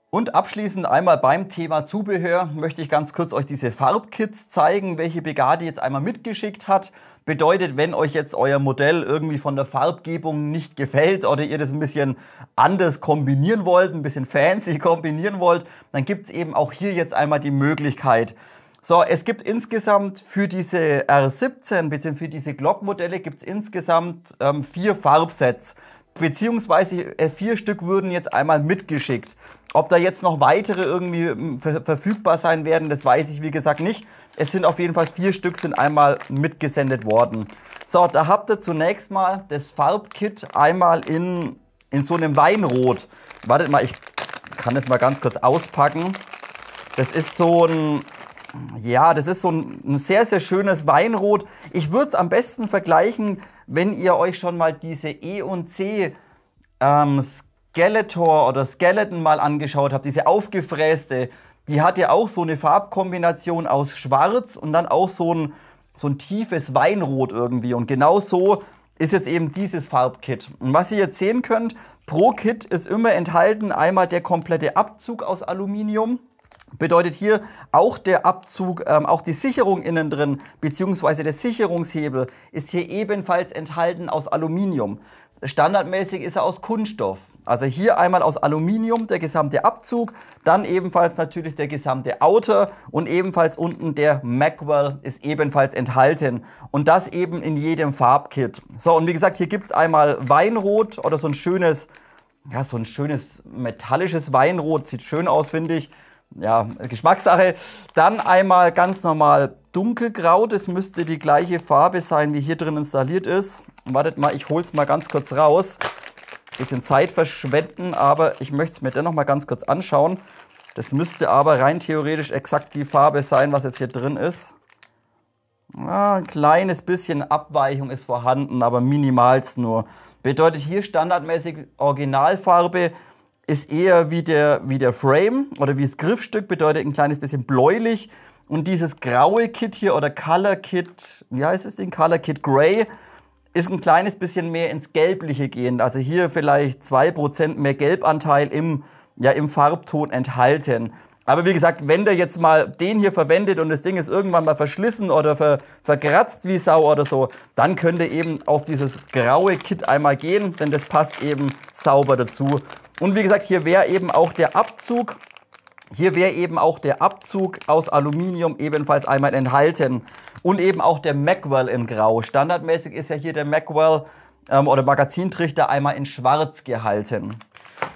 Und abschließend einmal beim Thema Zubehör möchte ich ganz kurz euch diese Farbkits zeigen, welche Begadi jetzt einmal mitgeschickt hat. Bedeutet, wenn euch jetzt euer Modell irgendwie von der Farbgebung nicht gefällt oder ihr das ein bisschen anders kombinieren wollt, ein bisschen fancy kombinieren wollt, dann gibt es eben auch hier jetzt einmal die Möglichkeit. So, es gibt insgesamt für diese R17 bzw. für diese Glock-Modelle gibt es insgesamt 4 Farbsets. Beziehungsweise 4 Stück würden jetzt einmal mitgeschickt. Ob da jetzt noch weitere irgendwie verfügbar sein werden, das weiß ich wie gesagt nicht. Es sind auf jeden Fall 4 Stück sind einmal mitgesendet worden. So, da habt ihr zunächst mal das Farbkit einmal in so einem Weinrot. Wartet mal, ich kann das mal ganz kurz auspacken. Das ist so ein, ein sehr, sehr schönes Weinrot. Ich würde es am besten vergleichen, wenn ihr euch schon mal diese E&C Skeletor oder Skeleton mal angeschaut habt, diese aufgefräste, die hat ja auch so eine Farbkombination aus Schwarz und dann auch so ein tiefes Weinrot irgendwie. Und genau so ist jetzt eben dieses Farbkit. Und was ihr jetzt sehen könnt, pro Kit ist immer enthalten einmal der komplette Abzug aus Aluminium. Bedeutet hier auch der Abzug, auch die Sicherung innen drin, beziehungsweise der Sicherungshebel ist hier ebenfalls enthalten aus Aluminium. Standardmäßig ist er aus Kunststoff. Also hier einmal aus Aluminium der gesamte Abzug, dann ebenfalls natürlich der gesamte Outer und ebenfalls unten der Magwell ist ebenfalls enthalten. Und das eben in jedem Farbkit. So, und wie gesagt, hier gibt es einmal Weinrot oder so ein schönes metallisches Weinrot. Sieht schön aus, finde ich. Ja, Geschmackssache. Dann einmal ganz normal dunkelgrau. Das müsste die gleiche Farbe sein, wie hier drin installiert ist. Wartet mal, ich hole es mal ganz kurz raus. Bisschen Zeit verschwenden, aber ich möchte es mir dennoch mal ganz kurz anschauen. Das müsste aber rein theoretisch exakt die Farbe sein, was jetzt hier drin ist. Ein kleines bisschen Abweichung ist vorhanden, aber minimalst nur. Bedeutet hier standardmäßig Originalfarbe ist eher wie der Frame oder wie das Griffstück, bedeutet ein kleines bisschen bläulich. Und dieses graue Kit hier oder Color Kit, wie heißt es denn? Color Kit Grey, ist ein kleines bisschen mehr ins Gelbliche gehend. Also hier vielleicht 2% mehr Gelbanteil im Farbton enthalten. Aber wie gesagt, wenn der jetzt mal den hier verwendet und das Ding ist irgendwann mal verschlissen oder verkratzt wie Sau oder so, dann könnt ihr eben auf dieses graue Kit einmal gehen, denn das passt eben sauber dazu. Und wie gesagt, hier wäre eben auch der Abzug. Hier wäre eben auch der Abzug aus Aluminium ebenfalls einmal enthalten. Und eben auch der Magwell in Grau. Standardmäßig ist ja hier der Magwell oder Magazintrichter einmal in Schwarz gehalten.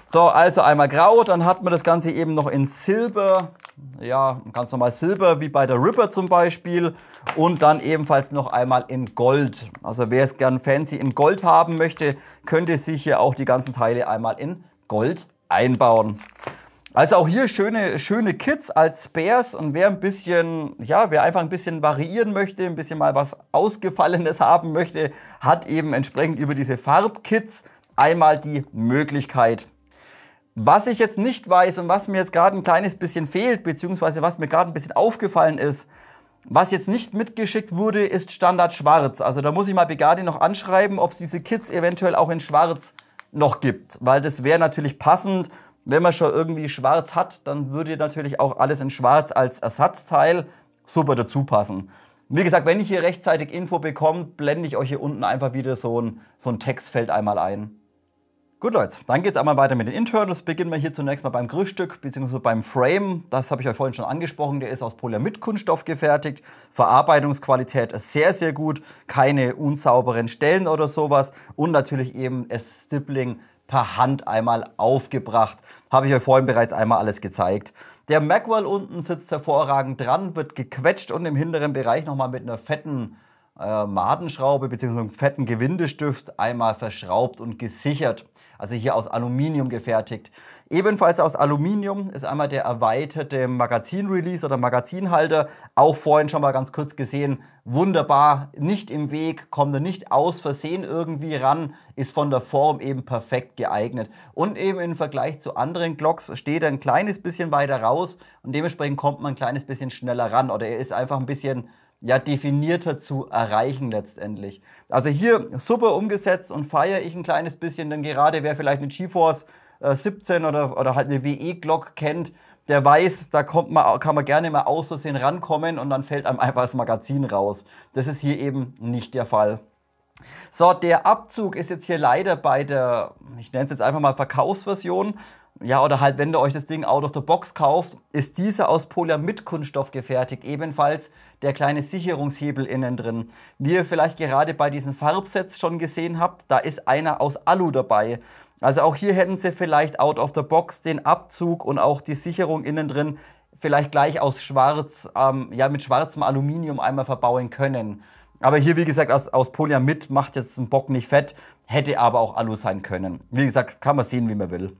So, also einmal Grau, dann hat man das Ganze eben noch in Silber. Ja, ganz normal Silber, wie bei der Ripper zum Beispiel. Und dann ebenfalls noch einmal in Gold. Also wer es gern fancy in Gold haben möchte, könnte sich hier auch die ganzen Teile einmal in Gold einbauen. Also auch hier schöne Kits als Spares, und wer ein bisschen, ja, wer einfach ein bisschen variieren möchte, ein bisschen mal was Ausgefallenes haben möchte, hat eben entsprechend über diese Farbkits einmal die Möglichkeit. Was ich jetzt nicht weiß und was mir jetzt gerade ein kleines bisschen fehlt, beziehungsweise was mir gerade ein bisschen aufgefallen ist, was jetzt nicht mitgeschickt wurde, ist Standard Schwarz. Also da muss ich mal Bugatti noch anschreiben, ob es diese Kits eventuell auch in Schwarz noch gibt, weil das wäre natürlich passend. Wenn man schon irgendwie Schwarz hat, dann würde natürlich auch alles in Schwarz als Ersatzteil super dazu passen. Wie gesagt, wenn ich hier rechtzeitig Info bekomme, blende ich euch hier unten einfach wieder so ein Textfeld einmal ein. Gut Leute, dann geht es einmal weiter mit den Internals. Beginnen wir hier zunächst mal beim Gerüststück bzw. beim Frame. Das habe ich euch vorhin schon angesprochen. Der ist aus Polyamid-Kunststoff gefertigt. Verarbeitungsqualität ist sehr, sehr gut. Keine unsauberen Stellen oder sowas. Und natürlich eben das Stippling per Hand einmal aufgebracht. Habe ich euch vorhin bereits einmal alles gezeigt. Der Magwell unten sitzt hervorragend dran, wird gequetscht und im hinteren Bereich nochmal mit einer fetten Madenschraube bzw. einem fetten Gewindestift einmal verschraubt und gesichert. Also hier aus Aluminium gefertigt. Ebenfalls aus Aluminium ist einmal der erweiterte Magazinrelease oder Magazinhalter. Auch vorhin schon mal ganz kurz gesehen. Wunderbar, nicht im Weg, kommt er nicht aus Versehen irgendwie ran, ist von der Form eben perfekt geeignet. Und eben im Vergleich zu anderen Glocks steht er ein kleines bisschen weiter raus und dementsprechend kommt man ein kleines bisschen schneller ran. Oder er ist einfach ein bisschen definierter zu erreichen letztendlich. Also hier super umgesetzt und feiere ich ein kleines bisschen, denn gerade wer vielleicht eine GeForce 17 oder halt eine WE-Glock kennt, der weiß, da kann man gerne mal aus Versehen rankommen und dann fällt einem einfach das Magazin raus. Das ist hier eben nicht der Fall. So, der Abzug ist jetzt hier leider bei der, ich nenne es jetzt einfach mal Verkaufsversion, ja, oder halt, wenn ihr euch das Ding out of the box kauft, ist dieser aus Polyamid-Kunststoff gefertigt. Ebenfalls der kleine Sicherungshebel innen drin. Wie ihr vielleicht gerade bei diesen Farbsets schon gesehen habt, da ist einer aus Alu dabei. Also auch hier hätten sie vielleicht out of the box den Abzug und auch die Sicherung innen drin vielleicht gleich aus Schwarz, mit schwarzem Aluminium einmal verbauen können. Aber hier, wie gesagt, aus Polyamid macht jetzt ein Bock nicht fett, hätte aber auch Alu sein können. Wie gesagt, kann man sehen, wie man will.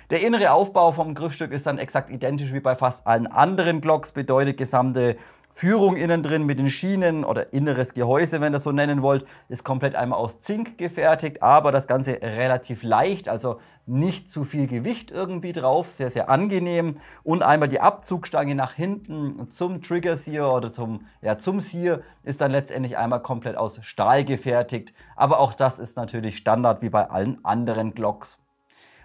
Der innere Aufbau vom Griffstück ist dann exakt identisch wie bei fast allen anderen Glocks, bedeutet gesamte Führung innen drin mit den Schienen oder inneres Gehäuse, wenn ihr das so nennen wollt, ist komplett einmal aus Zink gefertigt, aber das Ganze relativ leicht, also nicht zu viel Gewicht irgendwie drauf, sehr, sehr angenehm. Und einmal die Abzugstange nach hinten zum Trigger-Sear oder zum Sear ist dann letztendlich einmal komplett aus Stahl gefertigt, aber auch das ist natürlich Standard wie bei allen anderen Glocks.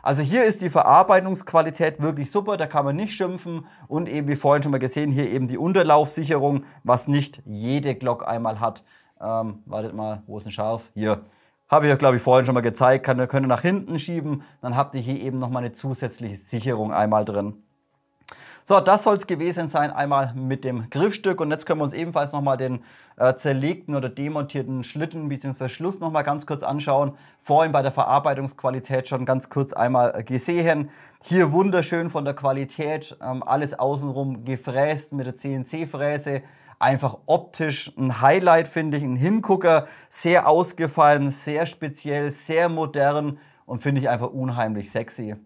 Also hier ist die Verarbeitungsqualität wirklich super, da kann man nicht schimpfen. Und eben wie vorhin schon mal gesehen, hier eben die Unterlaufsicherung, was nicht jede Glock einmal hat. Wartet mal, wo ist ein Scharf? Hier. Habe ich euch, glaube ich, vorhin schon mal gezeigt. Könnt ihr nach hinten schieben, dann habt ihr hier eben nochmal eine zusätzliche Sicherung einmal drin. So, das soll es gewesen sein, einmal mit dem Griffstück. Und jetzt können wir uns ebenfalls nochmal den zerlegten oder demontierten Schlitten bzw. Verschluss nochmal ganz kurz anschauen. Vorhin bei der Verarbeitungsqualität schon ganz kurz einmal gesehen. Hier wunderschön von der Qualität, alles außenrum gefräst mit der CNC-Fräse. Einfach optisch ein Highlight, finde ich, ein Hingucker. Sehr ausgefallen, sehr speziell, sehr modern und finde ich einfach unheimlich sexy.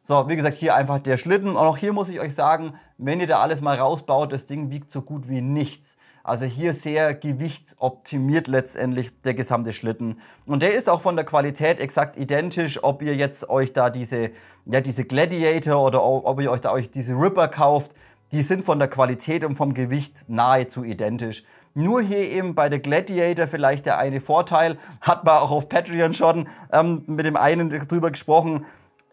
So, wie gesagt, hier einfach der Schlitten. Und auch hier muss ich euch sagen, wenn ihr da alles mal rausbaut, das Ding wiegt so gut wie nichts. Also hier sehr gewichtsoptimiert letztendlich der gesamte Schlitten. Und der ist auch von der Qualität exakt identisch, ob ihr jetzt euch da diese Gladiator oder ob ihr euch da diese Ripper kauft. die sind von der Qualität und vom Gewicht nahezu identisch. Nur hier eben bei der Gladiator vielleicht der eine Vorteil, hat man auch auf Patreon schon mit dem einen drüber gesprochen.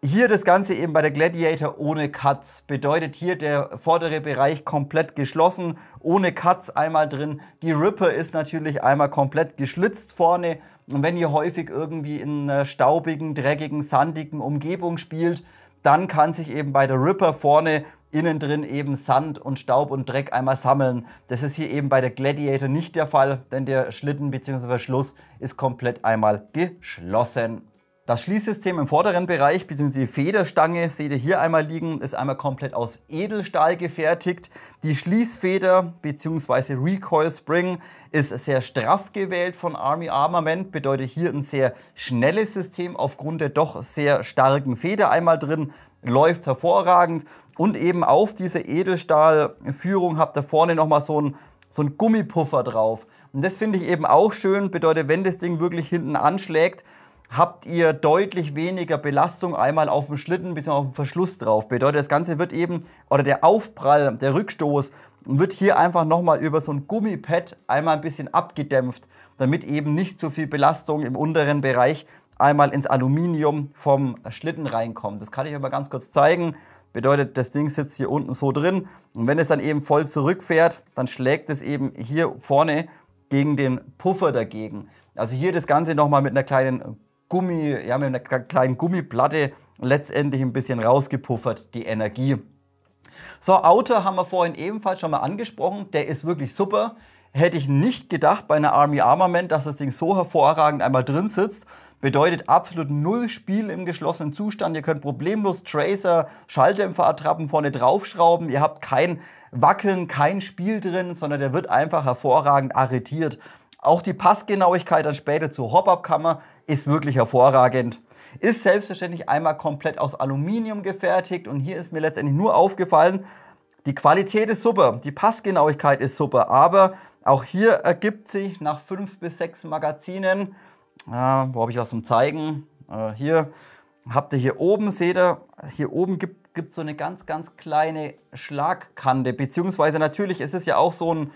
Hier das Ganze eben bei der Gladiator ohne Cuts. Bedeutet hier der vordere Bereich komplett geschlossen, ohne Cuts einmal drin. Die Ripper ist natürlich einmal komplett geschlitzt vorne. Und wenn ihr häufig irgendwie in einer staubigen, dreckigen, sandigen Umgebung spielt, dann kann sich eben bei der Ripper vorne innen drin eben Sand und Staub und Dreck einmal sammeln. Das ist hier eben bei der Gladiator nicht der Fall, denn der Schlitten bzw. Verschluss ist komplett einmal geschlossen. Das Schließsystem im vorderen Bereich bzw. die Federstange, seht ihr hier einmal liegen, ist einmal komplett aus Edelstahl gefertigt. Die Schließfeder bzw. Recoil Spring ist sehr straff gewählt von Army Armament, bedeutet hier ein sehr schnelles System aufgrund der doch sehr starken Feder einmal drin, läuft hervorragend. Und eben auf dieser Edelstahlführung habt ihr vorne nochmal so ein Gummipuffer drauf. Und das finde ich eben auch schön, bedeutet, wenn das Ding wirklich hinten anschlägt, habt ihr deutlich weniger Belastung einmal auf dem Schlitten bzw. auf dem Verschluss drauf. Bedeutet, das Ganze wird eben, oder der Aufprall, der Rückstoß, wird hier einfach nochmal über so ein Gummipad einmal ein bisschen abgedämpft, damit eben nicht so viel Belastung im unteren Bereich einmal ins Aluminium vom Schlitten reinkommt. Das kann ich aber ganz kurz zeigen. Bedeutet, das Ding sitzt hier unten so drin und wenn es dann eben voll zurückfährt, dann schlägt es eben hier vorne gegen den Puffer dagegen. Also hier das Ganze nochmal mit einer kleinen mit einer kleinen Gummiplatte letztendlich ein bisschen rausgepuffert, die Energie. So, Outer haben wir vorhin ebenfalls schon mal angesprochen, der ist wirklich super. Hätte ich nicht gedacht bei einer Army Armament, dass das Ding so hervorragend einmal drin sitzt. Bedeutet absolut null Spiel im geschlossenen Zustand. Ihr könnt problemlos Tracer, Schalldämpferattrappen vorne draufschrauben. Ihr habt kein Wackeln, kein Spiel drin, sondern der wird einfach hervorragend arretiert. Auch die Passgenauigkeit dann später zur Hop-Up-Kammer ist wirklich hervorragend. Ist selbstverständlich einmal komplett aus Aluminium gefertigt und hier ist mir letztendlich nur aufgefallen, die Qualität ist super, die Passgenauigkeit ist super, aber auch hier ergibt sich nach 5 bis 6 Magazinen, wo habe ich was zum Zeigen? Hier habt ihr hier oben, seht ihr, hier oben gibt so eine ganz, ganz kleine Schlagkante, beziehungsweise natürlich ist es ja auch so ein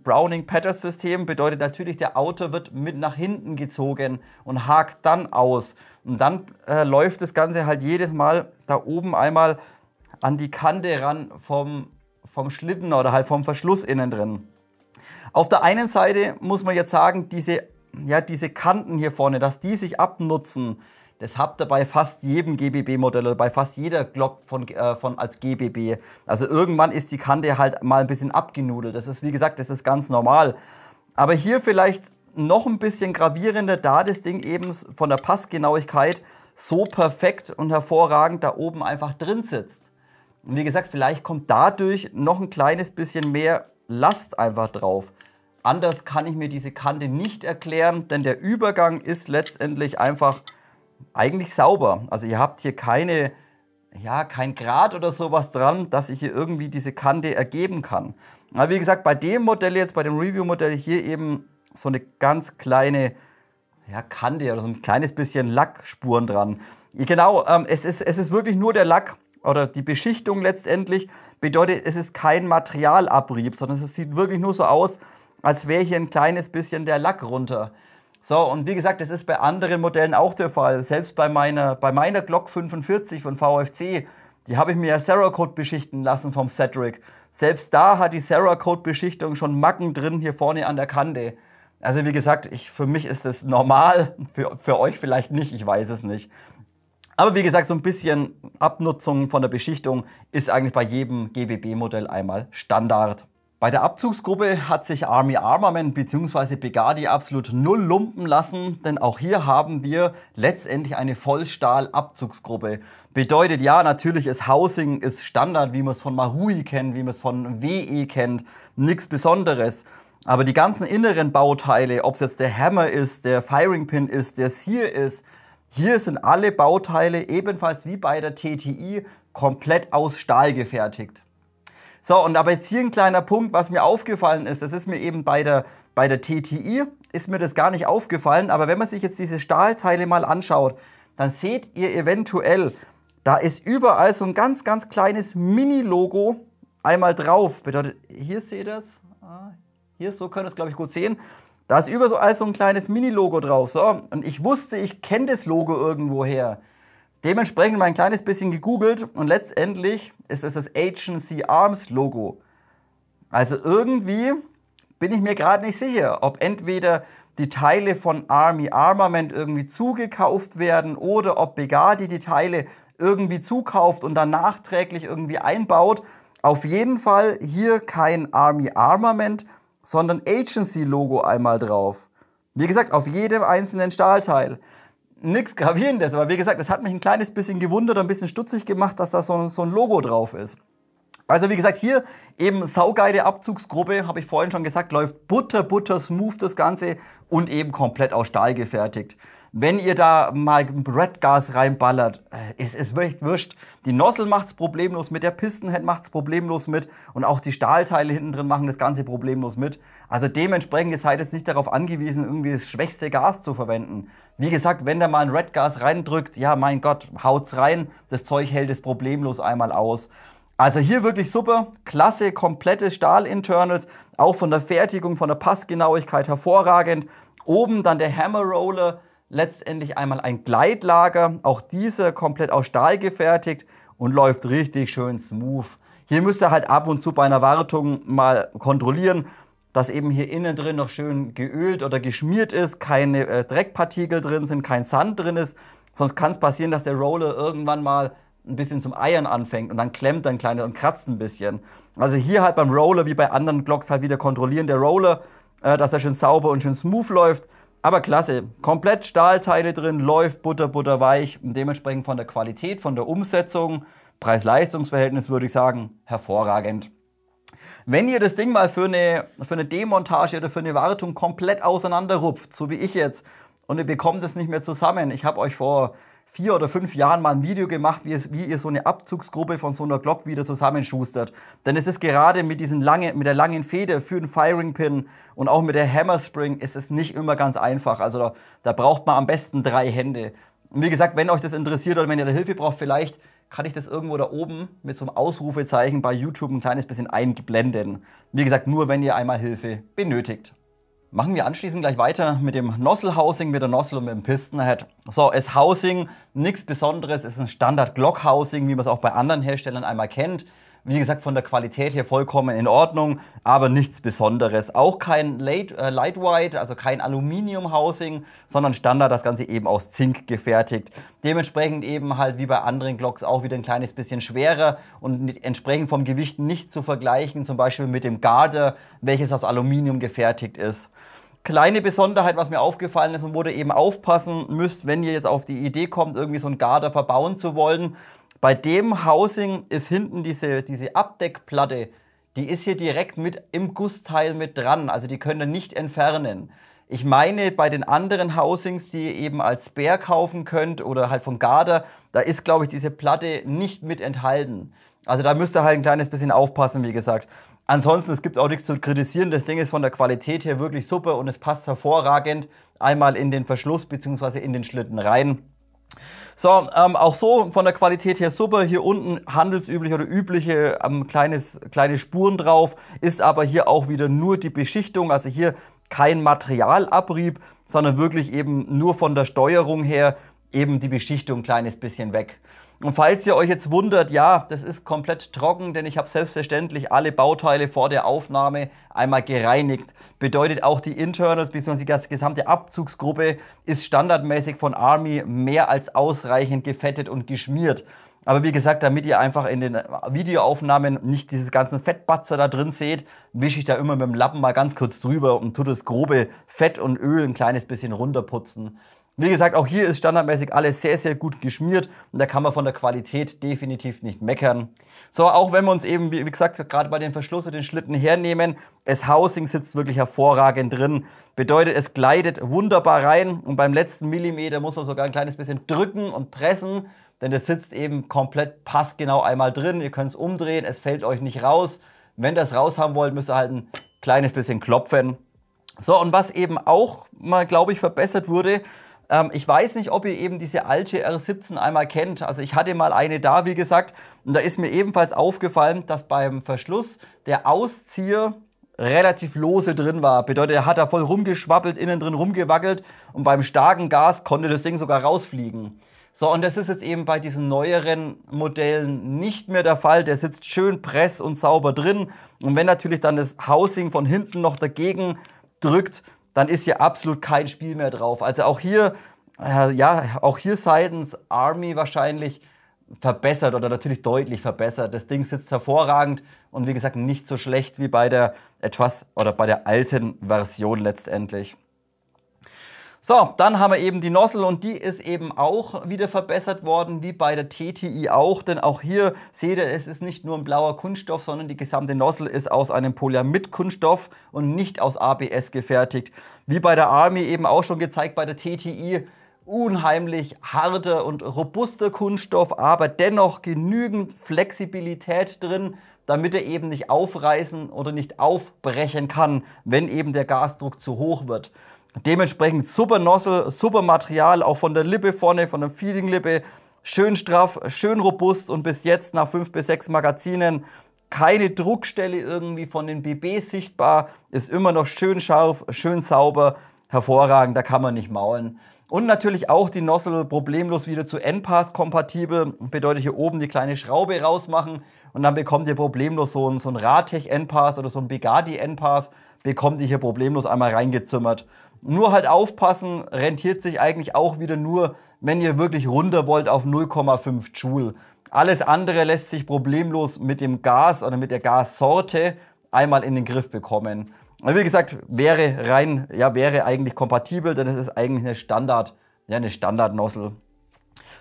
Browning-Pattern-System, bedeutet natürlich, der Outer wird mit nach hinten gezogen und hakt dann aus. Und dann läuft das Ganze halt jedes Mal da oben einmal an die Kante ran vom Schlitten oder halt vom Verschluss innen drin. Auf der einen Seite muss man jetzt sagen, diese Kanten hier vorne, dass die sich abnutzen, das habt ihr bei fast jedem GBB-Modell oder bei fast jeder Glock als GBB. Also irgendwann ist die Kante halt mal ein bisschen abgenudelt. Das ist, wie gesagt, das ist ganz normal. Aber hier vielleicht noch ein bisschen gravierender, da das Ding eben von der Passgenauigkeit so perfekt und hervorragend da oben einfach drin sitzt. Und wie gesagt, vielleicht kommt dadurch noch ein kleines bisschen mehr Last einfach drauf. Anders kann ich mir diese Kante nicht erklären, denn der Übergang ist letztendlich einfach eigentlich sauber. Also ihr habt hier kein Grad oder sowas dran, dass ich hier irgendwie diese Kante ergeben kann. Aber wie gesagt, bei dem Modell jetzt, bei dem Review-Modell hier eben so eine ganz kleine Kante oder so ein kleines bisschen Lackspuren dran. Genau, es ist wirklich nur der Lack oder die Beschichtung letztendlich. Bedeutet, es ist kein Materialabrieb, sondern es sieht wirklich nur so aus, als wäre hier ein kleines bisschen der Lack runter. So, und wie gesagt, das ist bei anderen Modellen auch der Fall. Selbst bei meiner Glock 45 von VFC, die habe ich mir ja Cerakote beschichten lassen vom Cedric. Selbst da hat die Cerakote-Beschichtung schon Macken drin hier vorne an der Kante. Also wie gesagt, für mich ist das normal, für euch vielleicht nicht, ich weiß es nicht. Aber wie gesagt, so ein bisschen Abnutzung von der Beschichtung ist eigentlich bei jedem GBB-Modell einmal Standard. Bei der Abzugsgruppe hat sich Army Armament bzw. Begadi absolut null lumpen lassen, denn auch hier haben wir letztendlich eine Vollstahl-Abzugsgruppe. Bedeutet ja, natürlich ist Housing ist Standard, wie man es von Mahui kennt, wie man es von WE kennt, nichts Besonderes. Aber die ganzen inneren Bauteile, ob es jetzt der Hammer ist, der Firing Pin ist, der Sear ist, hier sind alle Bauteile ebenfalls wie bei der TTI komplett aus Stahl gefertigt. So, und aber jetzt hier ein kleiner Punkt, was mir aufgefallen ist, das ist mir eben bei der TTI, ist mir das gar nicht aufgefallen, aber wenn man sich jetzt diese Stahlteile mal anschaut, dann seht ihr eventuell Da ist überall so ein ganz, ganz kleines Mini-Logo einmal drauf. Bedeutet, hier seht ihr das. Hier, so könnt ihr es, glaube ich, gut sehen. Da ist überall so ein kleines Mini-Logo drauf. So, und ich wusste, ich kenne das Logo irgendwoher. Dementsprechend mal ein kleines bisschen gegoogelt und letztendlich ist es das Agency Arms Logo. Also irgendwie bin ich mir gerade nicht sicher, ob entweder die Teile von Army Armament irgendwie zugekauft werden oder ob Bugatti die Teile irgendwie zukauft und dann nachträglich irgendwie einbaut. Auf jeden Fall hier kein Army Armament, sondern Agency Logo einmal drauf. Wie gesagt, auf jedem einzelnen Stahlteil. Nichts Gravierendes, aber wie gesagt, es hat mich ein kleines bisschen gewundert und ein bisschen stutzig gemacht, dass da so ein Logo drauf ist. Also wie gesagt, hier eben saugeile Abzugsgruppe, habe ich vorhin schon gesagt, läuft butter smooth das Ganze und eben komplett aus Stahl gefertigt. Wenn ihr da mal Redgas reinballert, ist es wirklich wurscht. Die Nozzle macht es problemlos mit, der Pistonhead macht es problemlos mit und auch die Stahlteile hinten drin machen das Ganze problemlos mit. Also dementsprechend, ihr seid jetzt nicht darauf angewiesen, irgendwie das schwächste Gas zu verwenden. Wie gesagt, wenn da mal ein Redgas reindrückt, ja mein Gott, haut's rein, das Zeug hält es problemlos einmal aus. Also hier wirklich super, klasse, komplette Stahl-Internals, auch von der Fertigung, von der Passgenauigkeit hervorragend. Oben dann der Hammer Roller, letztendlich einmal ein Gleitlager, auch dieser komplett aus Stahl gefertigt und läuft richtig schön smooth. Hier müsst ihr halt ab und zu bei einer Wartung mal kontrollieren, dass eben hier innen drin noch schön geölt oder geschmiert ist, keine Dreckpartikel drin sind, kein Sand drin ist. Sonst kann es passieren, dass der Roller irgendwann mal ein bisschen zum Eiern anfängt und dann klemmt er ein kleines und kratzt ein bisschen. Also hier halt beim Roller wie bei anderen Glocks halt wieder kontrollieren, der Roller, dass er schön sauber und schön smooth läuft. Aber klasse, komplett Stahlteile drin, läuft butterweich und dementsprechend von der Qualität, von der Umsetzung, Preis-Leistungs-Verhältnis würde ich sagen, hervorragend. Wenn ihr das Ding mal für eine Demontage oder für eine Wartung komplett auseinanderrupft, so wie ich jetzt, und ihr bekommt es nicht mehr zusammen, ich habe euch vor 4 oder 5 Jahren mal ein Video gemacht, wie ihr so eine Abzugsgruppe von so einer Glock wieder zusammenschustert. Denn es ist gerade mit der langen Feder für den Firing Pin und auch mit der Hammer Spring ist es nicht immer ganz einfach. Also da braucht man am besten 3 Hände. Und wie gesagt, wenn euch das interessiert oder wenn ihr da Hilfe braucht, vielleicht kann ich das irgendwo da oben mit so einem Ausrufezeichen bei YouTube ein kleines bisschen einblenden. Wie gesagt, nur wenn ihr einmal Hilfe benötigt. Machen wir anschließend gleich weiter mit dem Nozzle Housing, mit der Nozzle und mit dem Pistonhead. So, das Housing, nichts Besonderes, ist ein Standard Glock Housing, wie man es auch bei anderen Herstellern einmal kennt. Wie gesagt, von der Qualität her vollkommen in Ordnung, aber nichts Besonderes. Auch kein Lightweight, also kein Aluminium Housing, sondern Standard, das Ganze eben aus Zink gefertigt. Dementsprechend eben halt wie bei anderen Glocks auch wieder ein kleines bisschen schwerer und entsprechend vom Gewicht nicht zu vergleichen, zum Beispiel mit dem Garter, welches aus Aluminium gefertigt ist. Kleine Besonderheit, was mir aufgefallen ist und wo ihr eben aufpassen müsst, wenn ihr jetzt auf die Idee kommt, irgendwie so ein Garter verbauen zu wollen. Bei dem Housing ist hinten diese Abdeckplatte, die ist hier direkt mit im Gussteil mit dran, also die könnt ihr nicht entfernen. Ich meine, bei den anderen Housings, die ihr eben als Spare kaufen könnt oder halt vom Garter, da ist, glaube ich, diese Platte nicht mit enthalten. Also da müsst ihr halt ein kleines bisschen aufpassen, wie gesagt. Ansonsten, es gibt auch nichts zu kritisieren. Das Ding ist von der Qualität her wirklich super und es passt hervorragend einmal in den Verschluss bzw. in den Schlitten rein. So, auch so von der Qualität her super. Hier unten handelsüblich oder übliche kleine Spuren drauf. Ist aber hier auch wieder nur die Beschichtung. Also hier kein Materialabrieb, sondern wirklich eben nur von der Steuerung her eben die Beschichtung ein kleines bisschen weg. Und falls ihr euch jetzt wundert, ja, das ist komplett trocken, denn ich habe selbstverständlich alle Bauteile vor der Aufnahme einmal gereinigt. Bedeutet auch die Internals bzw. die gesamte Abzugsgruppe ist standardmäßig von Army mehr als ausreichend gefettet und geschmiert. Aber wie gesagt, damit ihr einfach in den Videoaufnahmen nicht dieses ganzen Fettbatzer da drin seht, wische ich da immer mit dem Lappen mal ganz kurz drüber und tue das grobe Fett und Öl ein kleines bisschen runterputzen. Wie gesagt, auch hier ist standardmäßig alles sehr, sehr gut geschmiert und da kann man von der Qualität definitiv nicht meckern. So, auch wenn wir uns eben, wie gesagt, gerade bei den Verschluss und den Schlitten hernehmen, das Housing sitzt wirklich hervorragend drin. Bedeutet, es gleitet wunderbar rein und beim letzten Millimeter muss man sogar ein kleines bisschen drücken und pressen, denn es sitzt eben komplett passgenau einmal drin. Ihr könnt es umdrehen, es fällt euch nicht raus. Wenn ihr das raus haben wollt, müsst ihr halt ein kleines bisschen klopfen. So, und was eben auch mal, glaube ich, verbessert wurde, Ich weiß nicht, ob ihr eben diese alte R17 einmal kennt. Also ich hatte mal eine da, wie gesagt, und da ist mir ebenfalls aufgefallen, dass beim Verschluss der Auszieher relativ lose drin war. Bedeutet, er hat da voll rumgeschwabbelt, innen drin rumgewackelt und beim starken Gas konnte das Ding sogar rausfliegen. So, und das ist jetzt eben bei diesen neueren Modellen nicht mehr der Fall. Der sitzt schön press und sauber drin. Und wenn natürlich dann das Housing von hinten noch dagegen drückt, dann ist hier absolut kein Spiel mehr drauf. Also auch hier, auch hier seitens Army wahrscheinlich verbessert oder natürlich deutlich verbessert. Das Ding sitzt hervorragend und wie gesagt nicht so schlecht wie bei der bei der alten Version letztendlich. So, dann haben wir eben die Nozzle und die ist eben auch wieder verbessert worden, wie bei der TTI auch, denn auch hier seht ihr, es ist nicht nur ein blauer Kunststoff, sondern die gesamte Nozzle ist aus einem Polyamid-Kunststoff und nicht aus ABS gefertigt. Wie bei der Army eben auch schon gezeigt, bei der TTI unheimlich harter und robuster Kunststoff, aber dennoch genügend Flexibilität drin, damit er eben nicht aufreißen oder nicht aufbrechen kann, wenn eben der Gasdruck zu hoch wird. Dementsprechend super Nozzle, super Material, auch von der Lippe vorne, von der Feeding-Lippe, schön straff, schön robust und bis jetzt nach 5 bis 6 Magazinen keine Druckstelle irgendwie von den BBs sichtbar, ist immer noch schön scharf, schön sauber, hervorragend, da kann man nicht maulen. Und natürlich auch die Nozzle problemlos wieder zu NPAS kompatibel, bedeutet hier oben die kleine Schraube rausmachen und dann bekommt ihr problemlos so ein Ratech NPAS oder so ein Bugatti NPAS, bekommt ihr hier problemlos einmal reingezimmert. Nur halt aufpassen, rentiert sich eigentlich auch wieder nur, wenn ihr wirklich runter wollt auf 0,5 Joule. Alles andere lässt sich problemlos mit dem Gas oder mit der Gassorte einmal in den Griff bekommen. Und wie gesagt, wäre eigentlich kompatibel, denn es ist eigentlich eine Standard-Nozzle.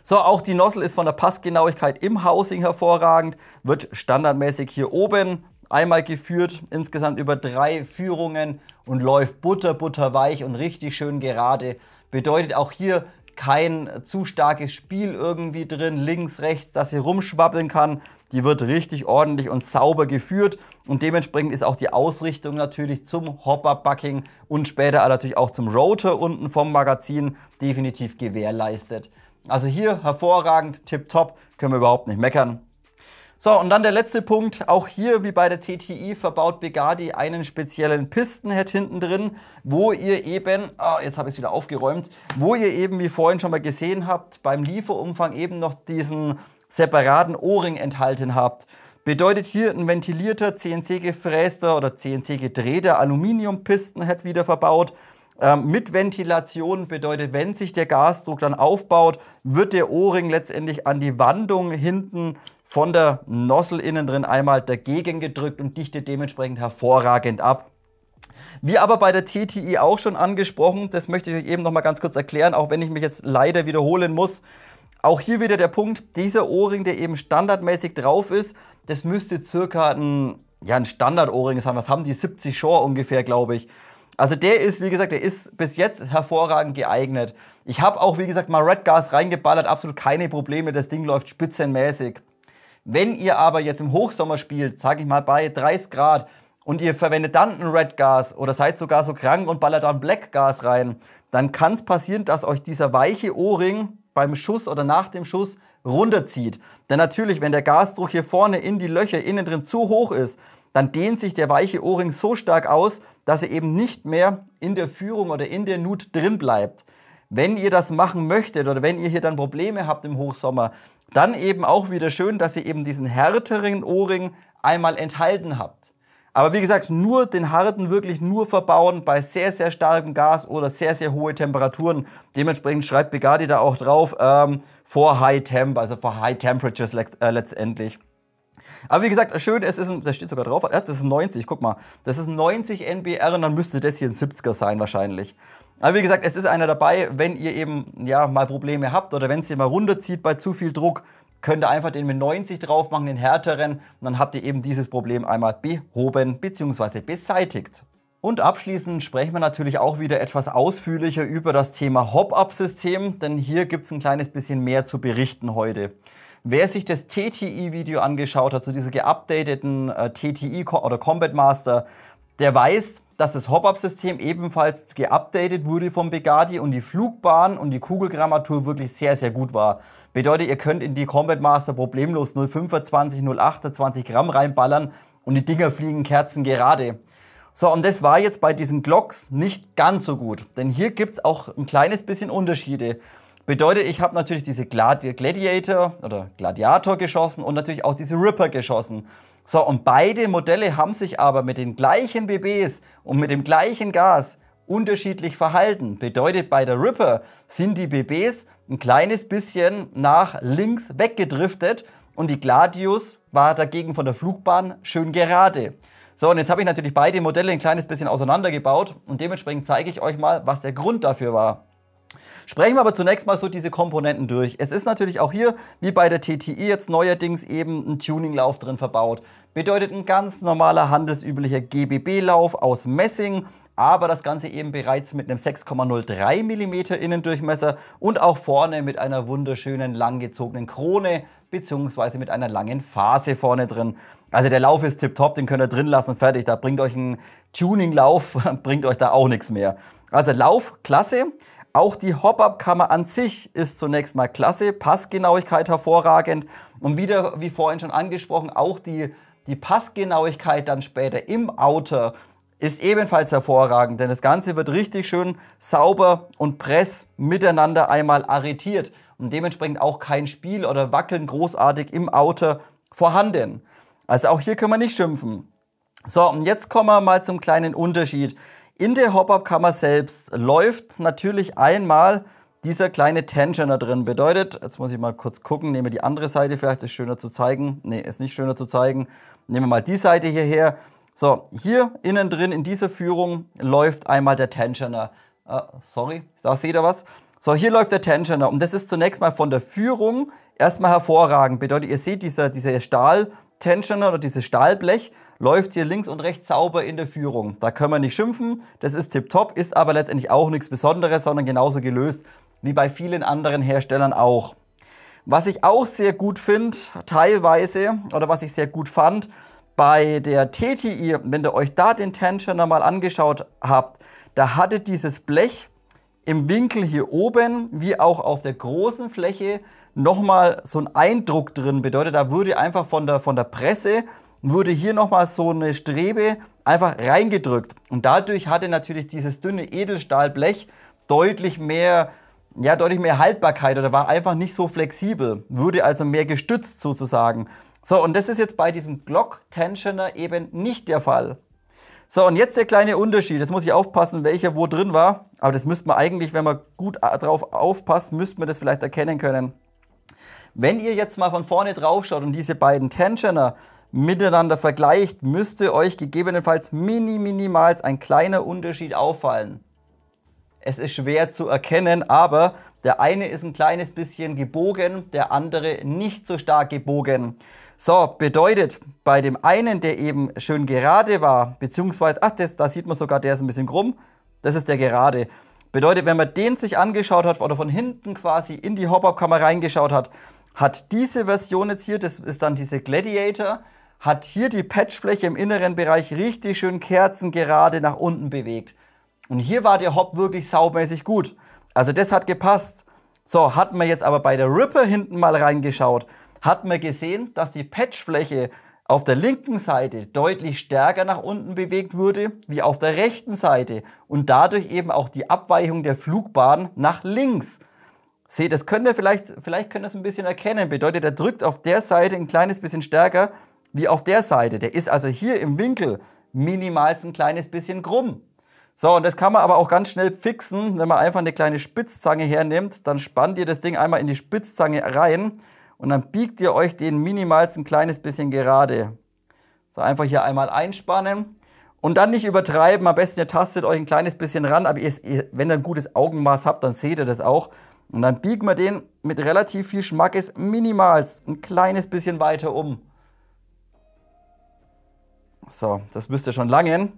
So, auch die Nozzle ist von der Passgenauigkeit im Housing hervorragend, wird standardmäßig hier oben einmal geführt, insgesamt über 3 Führungen und läuft butterweich und richtig schön gerade. Bedeutet auch hier kein zu starkes Spiel irgendwie drin, links, rechts, dass sie rumschwabbeln kann. Die wird richtig ordentlich und sauber geführt und dementsprechend ist auch die Ausrichtung natürlich zum Hopper-Bucking und später natürlich auch zum Rotor unten vom Magazin definitiv gewährleistet. Also hier hervorragend, tipptopp, können wir überhaupt nicht meckern. So, und dann der letzte Punkt, auch hier wie bei der TTI verbaut Bugatti einen speziellen Pistenhead hinten drin, wo ihr eben, jetzt habe ich es wieder aufgeräumt, wo ihr eben, wie vorhin schon mal gesehen habt, beim Lieferumfang eben noch diesen separaten O-Ring enthalten habt. Bedeutet hier ein ventilierter, CNC-gefräster oder CNC-gedrehter Aluminium-Pistenhead wieder verbaut. Mit Ventilation bedeutet, wenn sich der Gasdruck dann aufbaut, wird der O-Ring letztendlich an die Wandung hinten von der Nozzle innen drin einmal dagegen gedrückt und dichtet dementsprechend hervorragend ab. Wie aber bei der TTI auch schon angesprochen, das möchte ich euch eben noch mal ganz kurz erklären, auch wenn ich mich jetzt leider wiederholen muss. Auch hier wieder der Punkt, dieser O-Ring, der eben standardmäßig drauf ist, das müsste circa ein Standard-O-Ring sein. Was haben die? 70 Shore ungefähr, glaube ich. Also der ist, wie gesagt, der ist bis jetzt hervorragend geeignet. Ich habe auch, wie gesagt, mal Redgas reingeballert, absolut keine Probleme, das Ding läuft spitzenmäßig. Wenn ihr aber jetzt im Hochsommer spielt, sage ich mal bei 30 Grad und ihr verwendet dann ein Redgas oder seid sogar so krank und ballert dann Blackgas rein, dann kann es passieren, dass euch dieser weiche O-Ring beim Schuss oder nach dem Schuss runterzieht. Denn natürlich, wenn der Gasdruck hier vorne in die Löcher innen drin zu hoch ist, dann dehnt sich der weiche O-Ring so stark aus, dass er eben nicht mehr in der Führung oder in der Nut drin bleibt. Wenn ihr das machen möchtet oder wenn ihr hier dann Probleme habt im Hochsommer, dann eben auch wieder schön, dass ihr eben diesen härteren O-Ring einmal enthalten habt. Aber wie gesagt, nur den harten wirklich nur verbauen bei sehr, sehr starkem Gas oder sehr, sehr hohe Temperaturen. Dementsprechend schreibt Bugatti da auch drauf, for High Temp, also for High Temperatures letztendlich. Aber wie gesagt, schön, das steht sogar drauf, das ist ein 90, guck mal, das ist ein 90 NBR und dann müsste das hier ein 70er sein wahrscheinlich. Aber wie gesagt, es ist einer dabei, wenn ihr eben mal Probleme habt oder wenn es ihr mal runterzieht bei zu viel Druck, könnt ihr einfach den mit 90 drauf machen, den härteren, und dann habt ihr eben dieses Problem einmal behoben bzw. beseitigt. Und abschließend sprechen wir natürlich auch wieder etwas ausführlicher über das Thema Hop-Up-System, denn hier gibt es ein kleines bisschen mehr zu berichten heute. Wer sich das TTI-Video angeschaut hat, zu dieser geupdateten TTI oder Combat Master, der weiß, dass das Hop-Up-System ebenfalls geupdatet wurde vom Begati und die Flugbahn und die Kugelgrammatur wirklich sehr, sehr gut war. Bedeutet, ihr könnt in die Combat Master problemlos 0,25, 0,28 Gramm reinballern und die Dinger fliegen kerzengerade. So, und das war jetzt bei diesen Glocks nicht ganz so gut, denn hier gibt es auch ein kleines bisschen Unterschiede. Bedeutet, ich habe natürlich diese Gladiator oder Gladiator geschossen und natürlich auch diese Ripper geschossen. So, und beide Modelle haben sich aber mit den gleichen BBs und mit dem gleichen Gas unterschiedlich verhalten. Bedeutet, bei der Ripper sind die BBs ein kleines bisschen nach links weggedriftet und die Gladius war dagegen von der Flugbahn schön gerade. So, und jetzt habe ich natürlich beide Modelle ein kleines bisschen auseinandergebaut und dementsprechend zeige ich euch mal, was der Grund dafür war. Sprechen wir aber zunächst mal so diese Komponenten durch. Es ist natürlich auch hier, wie bei der TTI jetzt neuerdings eben ein Tuninglauf drin verbaut. Bedeutet ein ganz normaler handelsüblicher GBB-Lauf aus Messing, aber das Ganze eben bereits mit einem 6,03 mm Innendurchmesser und auch vorne mit einer wunderschönen langgezogenen Krone bzw. mit einer langen Phase vorne drin. Also der Lauf ist tipptopp, den könnt ihr drin lassen, fertig. Da bringt euch ein Tuninglauf, bringt euch da auch nichts mehr. Also Lauf, klasse. Auch die Hop-Up-Kammer an sich ist zunächst mal klasse, Passgenauigkeit hervorragend und wieder, wie vorhin schon angesprochen, auch die Passgenauigkeit dann später im Outer ist ebenfalls hervorragend, denn das Ganze wird richtig schön sauber und press miteinander einmal arretiert und dementsprechend auch kein Spiel oder Wackeln großartig im Outer vorhanden. Also auch hier können wir nicht schimpfen. So, und jetzt kommen wir mal zum kleinen Unterschied. In der Hop-Up-Kammer selbst läuft natürlich einmal dieser kleine Tensioner drin. Bedeutet, jetzt muss ich mal kurz gucken, nehme die andere Seite, vielleicht ist es schöner zu zeigen. Ne, ist nicht schöner zu zeigen. Nehmen wir mal die Seite hierher. So, hier innen drin in dieser Führung läuft einmal der Tensioner. Sorry, da seht ihr was? So, hier läuft der Tensioner und das ist zunächst mal von der Führung erstmal hervorragend. Bedeutet, ihr seht dieser Stahl-Tensioner oder dieses Stahlblech läuft hier links und rechts sauber in der Führung. Da können wir nicht schimpfen, das ist tipptopp, ist aber letztendlich auch nichts Besonderes, sondern genauso gelöst wie bei vielen anderen Herstellern auch. Was ich auch sehr gut finde, teilweise, oder was ich sehr gut fand, bei der TTI, wenn ihr euch da den Tensioner mal angeschaut habt, da hatte dieses Blech im Winkel hier oben, wie auch auf der großen Fläche, nochmal so ein Eindruck drin. Bedeutet, da wurde einfach von der Presse wurde hier nochmal so eine Strebe einfach reingedrückt. Und dadurch hatte natürlich dieses dünne Edelstahlblech deutlich mehr Haltbarkeit oder war einfach nicht so flexibel. Wurde also mehr gestützt sozusagen. So, und das ist jetzt bei diesem Glock Tensioner eben nicht der Fall. So, und jetzt der kleine Unterschied. Jetzt muss ich aufpassen, welcher wo drin war. Aber das müsste man eigentlich, wenn man gut drauf aufpasst, müsste man das vielleicht erkennen können. Wenn ihr jetzt mal von vorne drauf schaut und diese beiden Tensioner miteinander vergleicht, müsste euch gegebenenfalls minimal ein kleiner Unterschied auffallen. Es ist schwer zu erkennen, aber der eine ist ein kleines bisschen gebogen, der andere nicht so stark gebogen. So, bedeutet, bei dem einen, der eben schön gerade war, beziehungsweise, da sieht man sogar, der ist ein bisschen krumm, das ist der gerade. Bedeutet, wenn man den sich angeschaut hat oder von hinten quasi in die Hop-Up-Kammer reingeschaut hat, hat diese Version jetzt hier, das ist dann diese Gladiator, hat hier die Patchfläche im inneren Bereich richtig schön kerzengerade nach unten bewegt. Und hier war der Hop wirklich saumäßig gut. Also das hat gepasst. So, hat man jetzt aber bei der Ripper hinten mal reingeschaut, hat man gesehen, dass die Patchfläche auf der linken Seite deutlich stärker nach unten bewegt wurde, wie auf der rechten Seite. Und dadurch eben auch die Abweichung der Flugbahn nach links. Seht, das könnt ihr vielleicht könnt ihr es ein bisschen erkennen. Bedeutet, er drückt auf der Seite ein kleines bisschen stärker wie auf der Seite. Der ist also hier im Winkel minimalst ein kleines bisschen krumm. So, und das kann man aber auch ganz schnell fixen, wenn man einfach eine kleine Spitzzange hernimmt. Dann spannt ihr das Ding einmal in die Spitzzange rein und dann biegt ihr euch den minimalst ein kleines bisschen gerade. So, einfach hier einmal einspannen und dann nicht übertreiben. Am besten ihr tastet euch ein kleines bisschen ran, aber wenn ihr ein gutes Augenmaß habt, dann seht ihr das auch. Und dann biegen wir den mit relativ viel Schmackes minimalst ein kleines bisschen weiter um. So, das müsste schon langen.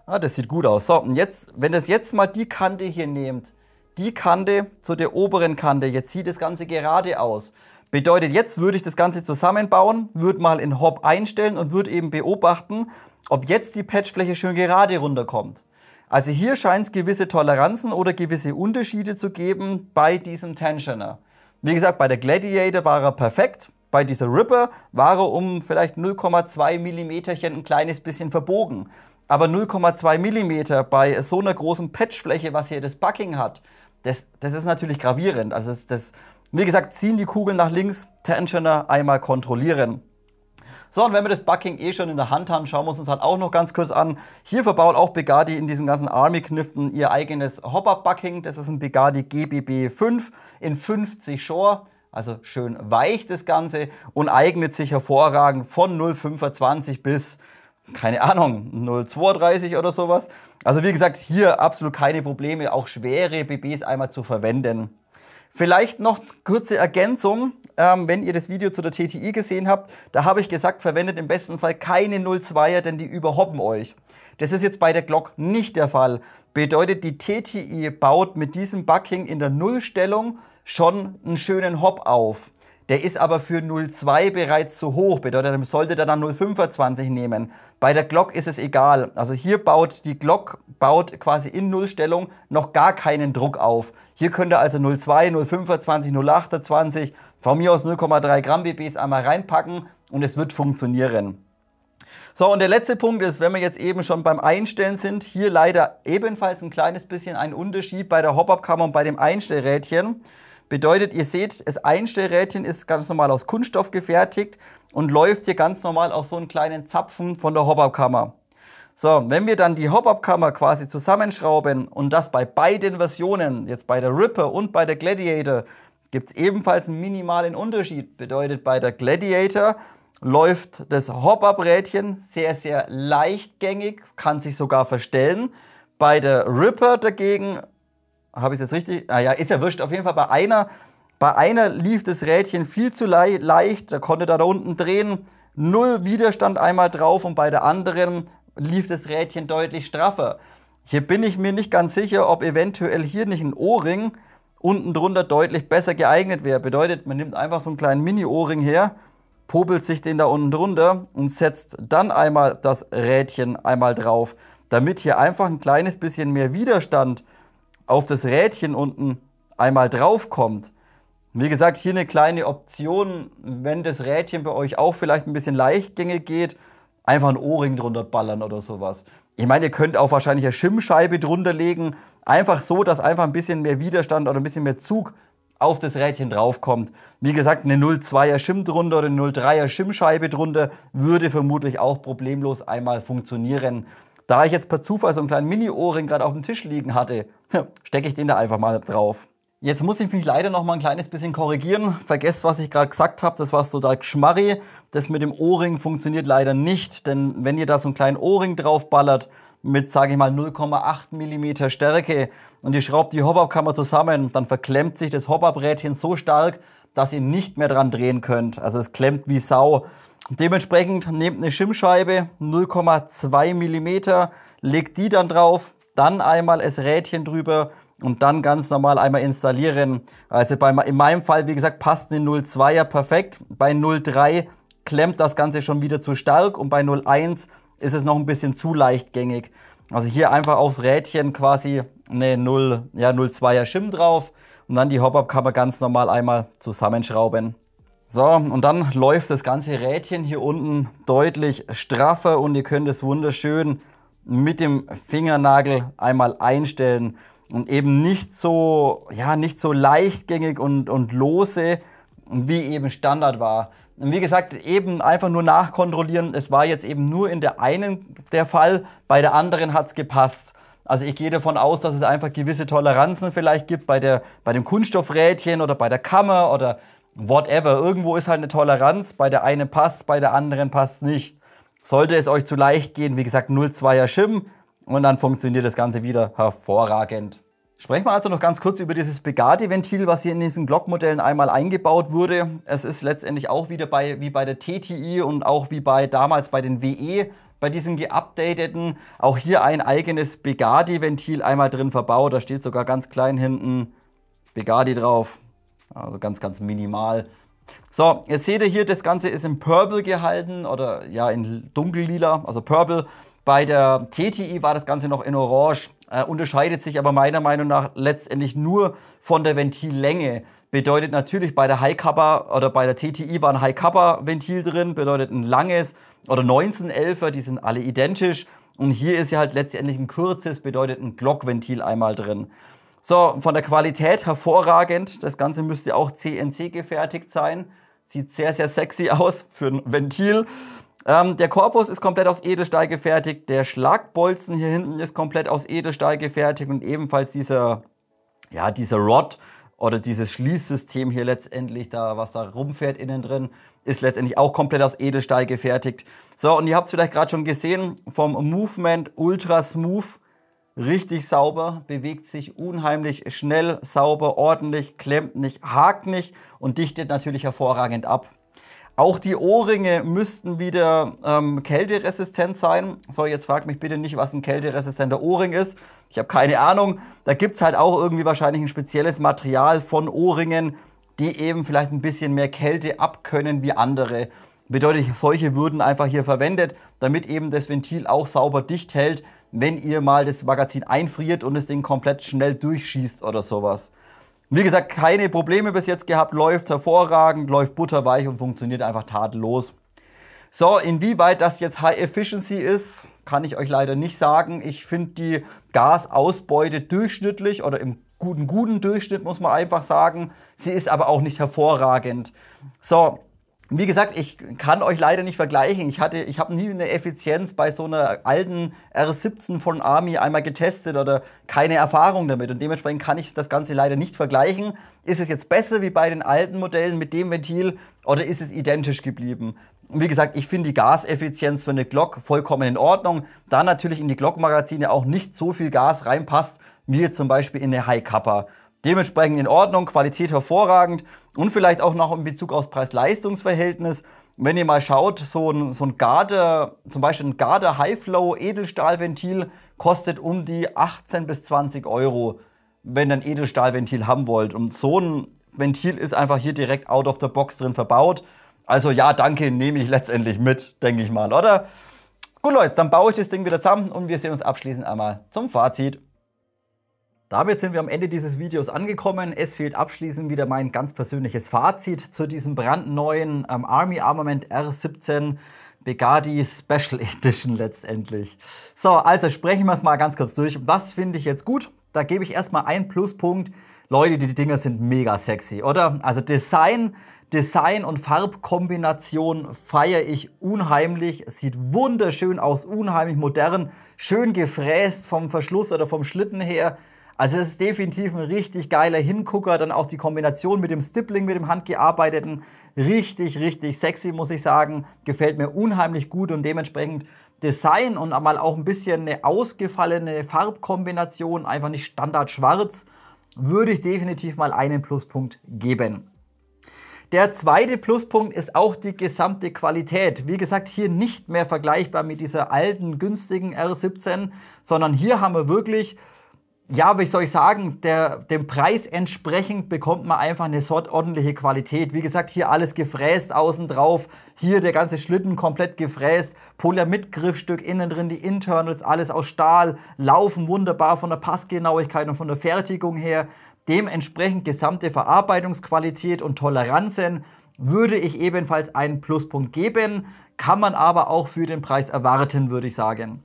Das sieht gut aus. So, und jetzt, wenn ihr jetzt mal die Kante hier nehmt, die Kante zu der oberen Kante, jetzt sieht das Ganze gerade aus. Bedeutet, jetzt würde ich das Ganze zusammenbauen, würde mal in Hop einstellen und würde eben beobachten, ob jetzt die Patchfläche schön gerade runterkommt. Also hier scheint es gewisse Toleranzen oder gewisse Unterschiede zu geben bei diesem Tensioner. Wie gesagt, bei der Gladiator war er perfekt, bei dieser Ripper war er um vielleicht 0,2 mm ein kleines bisschen verbogen. Aber 0,2 mm bei so einer großen Patchfläche, was hier das Bucking hat, das ist natürlich gravierend. Also wie gesagt, ziehen die Kugeln nach links, Tensioner einmal kontrollieren. So, und wenn wir das Bucking eh schon in der Hand haben, schauen wir uns halt auch noch ganz kurz an. Hier verbaut auch Begadi in diesen ganzen Army-Kniften ihr eigenes Hop-Up-Bucking. Das ist ein Begadi GBB 5 in 50 Shore. Also schön weich das Ganze und eignet sich hervorragend von 0,25 bis, keine Ahnung, 0,32 oder sowas. Also wie gesagt, hier absolut keine Probleme, auch schwere BBs einmal zu verwenden. Vielleicht noch kurze Ergänzung, wenn ihr das Video zu der TTI gesehen habt, da habe ich gesagt, verwendet im besten Fall keine 0,2er, denn die überhoppen euch. Das ist jetzt bei der Glock nicht der Fall. Bedeutet, die TTI baut mit diesem Bucking in der Nullstellung schon einen schönen Hop auf. Der ist aber für 0,2 bereits zu hoch, bedeutet, dann solltet ihr dann 0,25 nehmen. Bei der Glock ist es egal. Also hier baut die Glock quasi in Nullstellung noch gar keinen Druck auf. Hier könnt ihr also 0,2, 0,25, 0,28, von mir aus 0,3 Gramm BBs einmal reinpacken und es wird funktionieren. So, und der letzte Punkt ist, wenn wir jetzt eben schon beim Einstellen sind, hier leider ebenfalls ein kleines bisschen ein Unterschied bei der Hop-Up-Kammer und bei dem Einstellrädchen. Bedeutet, ihr seht, das Einstellrädchen ist ganz normal aus Kunststoff gefertigt und läuft hier ganz normal auf so einen kleinen Zapfen von der Hop-Up-Kammer. So, wenn wir dann die Hop-Up-Kammer quasi zusammenschrauben und das bei beiden Versionen, jetzt bei der Ripper und bei der Gladiator, gibt es ebenfalls einen minimalen Unterschied. Bedeutet, bei der Gladiator läuft das Hop-Up-Rädchen sehr, sehr leichtgängig, kann sich sogar verstellen. Bei der Ripper dagegen, habe ich es jetzt richtig? Naja, ist ja wurscht. Auf jeden Fall bei einer lief das Rädchen viel zu leicht, da konnte da unten drehen, null Widerstand einmal drauf und bei der anderen lief das Rädchen deutlich straffer. Hier bin ich mir nicht ganz sicher, ob eventuell hier nicht ein O-Ring unten drunter deutlich besser geeignet wäre. Bedeutet, man nimmt einfach so einen kleinen Mini-O-Ring her, popelt sich den da unten drunter und setzt dann einmal das Rädchen einmal drauf, damit hier einfach ein kleines bisschen mehr Widerstand auf das Rädchen unten einmal drauf kommt. Wie gesagt, hier eine kleine Option, wenn das Rädchen bei euch auch vielleicht ein bisschen leichtgängig geht, einfach ein O-Ring drunter ballern oder sowas. Ich meine, ihr könnt auch wahrscheinlich eine Schimmscheibe drunter legen, einfach so, dass einfach ein bisschen mehr Widerstand oder ein bisschen mehr Zug auf das Rädchen draufkommt. Wie gesagt, eine 0,2er Schimm drunter oder eine 0,3er Schimmscheibe drunter würde vermutlich auch problemlos einmal funktionieren. Da ich jetzt per Zufall so einen kleinen Mini-O-Ring gerade auf dem Tisch liegen hatte, stecke ich den da einfach mal drauf. Jetzt muss ich mich leider noch mal ein kleines bisschen korrigieren. Vergesst, was ich gerade gesagt habe, das war total Geschmarri. Das mit dem O-Ring funktioniert leider nicht, denn wenn ihr da so einen kleinen O-Ring draufballert mit, sage ich mal, 0,8 mm Stärke und ihr schraubt die Hop-Up-Kammer zusammen, dann verklemmt sich das Hop-Up-Rädchen so stark, dass ihr nicht mehr dran drehen könnt. Also es klemmt wie Sau. Dementsprechend nehmt eine Schimmscheibe, 0,2 mm, legt die dann drauf, dann einmal das Rädchen drüber und dann ganz normal einmal installieren. Also in meinem Fall, wie gesagt, passt eine 0,2er perfekt. Bei 0,3 klemmt das Ganze schon wieder zu stark und bei 0,1 ist es noch ein bisschen zu leichtgängig. Also hier einfach aufs Rädchen quasi eine 0,2er Shim drauf und dann die Hop-Up-Kammer ganz normal einmal zusammenschrauben. So, und dann läuft das ganze Rädchen hier unten deutlich straffer und ihr könnt es wunderschön mit dem Fingernagel einmal einstellen. Und eben nicht so leichtgängig und lose, wie eben Standard war. Und wie gesagt, eben einfach nur nachkontrollieren. Es war jetzt eben nur in der einen der Fall, bei der anderen hat es gepasst. Also ich gehe davon aus, dass es einfach gewisse Toleranzen vielleicht gibt bei dem Kunststoffrädchen oder bei der Kammer oder whatever. Irgendwo ist halt eine Toleranz. Bei der einen passt, bei der anderen passt nicht. Sollte es euch zu leicht gehen, wie gesagt, 0,2er Shim. Und dann funktioniert das Ganze wieder hervorragend. Sprechen wir also noch ganz kurz über dieses Begadi-Ventil, was hier in diesen Glock-Modellen einmal eingebaut wurde. Es ist letztendlich auch wieder wie bei der TTI und auch wie damals bei den WE, bei diesen geupdateten, auch hier ein eigenes Begadi-Ventil einmal drin verbaut. Da steht sogar ganz klein hinten Begadi drauf, also ganz, ganz minimal. So, jetzt seht ihr hier, das Ganze ist in Purple gehalten oder ja in dunkellila, also Purple. Bei der TTI war das Ganze noch in Orange, unterscheidet sich aber meiner Meinung nach letztendlich nur von der Ventillänge. Bedeutet natürlich bei der High Kappa oder bei der TTI war ein High Kappa Ventil drin, bedeutet ein langes oder 1911er, die sind alle identisch. Und hier ist ja halt letztendlich ein kurzes, bedeutet ein Glockventil einmal drin. So, von der Qualität hervorragend. Das Ganze müsste auch CNC gefertigt sein. Sieht sehr, sehr sexy aus für ein Ventil. Der Korpus ist komplett aus Edelstahl gefertigt. Der Schlagbolzen hier hinten ist komplett aus Edelstahl gefertigt. Und ebenfalls dieser Rod oder dieses Schließsystem hier letztendlich, was da rumfährt innen drin, ist letztendlich auch komplett aus Edelstahl gefertigt. So, und ihr habt es vielleicht gerade schon gesehen, vom Movement ultra smooth. Richtig sauber, bewegt sich unheimlich schnell, sauber, ordentlich, klemmt nicht, hakt nicht und dichtet natürlich hervorragend ab. Auch die Ohrringe müssten wieder kälteresistent sein. So, jetzt fragt mich bitte nicht, was ein kälteresistenter Ohrring ist. Ich habe keine Ahnung. Da gibt es halt auch irgendwie wahrscheinlich ein spezielles Material von Ohrringen, die eben vielleicht ein bisschen mehr Kälte abkönnen wie andere. Bedeutet, solche würden einfach hier verwendet, damit eben das Ventil auch sauber dicht hält, wenn ihr mal das Magazin einfriert und das Ding komplett schnell durchschießt oder sowas. Wie gesagt, keine Probleme bis jetzt gehabt, läuft hervorragend, läuft butterweich und funktioniert einfach tadellos. So, inwieweit das jetzt High Efficiency ist, kann ich euch leider nicht sagen. Ich finde die Gasausbeute durchschnittlich oder im guten Durchschnitt, muss man einfach sagen. Sie ist aber auch nicht hervorragend. So, wie gesagt, ich kann euch leider nicht vergleichen. Ich habe nie eine Effizienz bei so einer alten R17 von Army einmal getestet oder keine Erfahrung damit. Und dementsprechend kann ich das Ganze leider nicht vergleichen. Ist es jetzt besser wie bei den alten Modellen mit dem Ventil oder ist es identisch geblieben? Und wie gesagt, ich finde die Gaseffizienz für eine Glock vollkommen in Ordnung. Da natürlich in die Glock-Magazine auch nicht so viel Gas reinpasst, wie jetzt zum Beispiel in eine High Kappa. Dementsprechend in Ordnung, Qualität hervorragend und vielleicht auch noch in Bezug aufs Preis-Leistungs-Verhältnis. Wenn ihr mal schaut, so ein Garde, zum Beispiel ein Garde High-Flow Edelstahlventil kostet um die 18 bis 20 Euro, wenn ihr ein Edelstahlventil haben wollt. Und so ein Ventil ist einfach hier direkt out of the box drin verbaut. Also ja, danke, nehme ich letztendlich mit, denke ich mal, oder? Gut Leute, dann baue ich das Ding wieder zusammen und wir sehen uns abschließend einmal zum Fazit. Damit sind wir am Ende dieses Videos angekommen. Es fehlt abschließend wieder mein ganz persönliches Fazit zu diesem brandneuen Army Armament R17 Begadi Special Edition letztendlich. So, also sprechen wir es mal ganz kurz durch. Was finde ich jetzt gut? Da gebe ich erstmal einen Pluspunkt. Leute, die Dinger sind mega sexy, oder? Also Design und Farbkombination feiere ich unheimlich. Sieht wunderschön aus, unheimlich modern, schön gefräst vom Verschluss oder vom Schlitten her. Also es ist definitiv ein richtig geiler Hingucker. Dann auch die Kombination mit dem Stippling, mit dem handgearbeiteten. Richtig, richtig sexy, muss ich sagen. Gefällt mir unheimlich gut und dementsprechend Design und mal auch ein bisschen eine ausgefallene Farbkombination, einfach nicht Standard schwarz, würde ich definitiv mal einen Pluspunkt geben. Der zweite Pluspunkt ist auch die gesamte Qualität. Wie gesagt, hier nicht mehr vergleichbar mit dieser alten, günstigen R17, sondern hier haben wir wirklich, ja, wie soll ich sagen, dem Preis entsprechend bekommt man einfach eine ordentliche Qualität. Wie gesagt, hier alles gefräst außen drauf, hier der ganze Schlitten komplett gefräst, Polyamid-Griffstück, innen drin die Internals, alles aus Stahl, laufen wunderbar von der Passgenauigkeit und von der Fertigung her. Dementsprechend gesamte Verarbeitungsqualität und Toleranzen würde ich ebenfalls einen Pluspunkt geben, kann man aber auch für den Preis erwarten, würde ich sagen.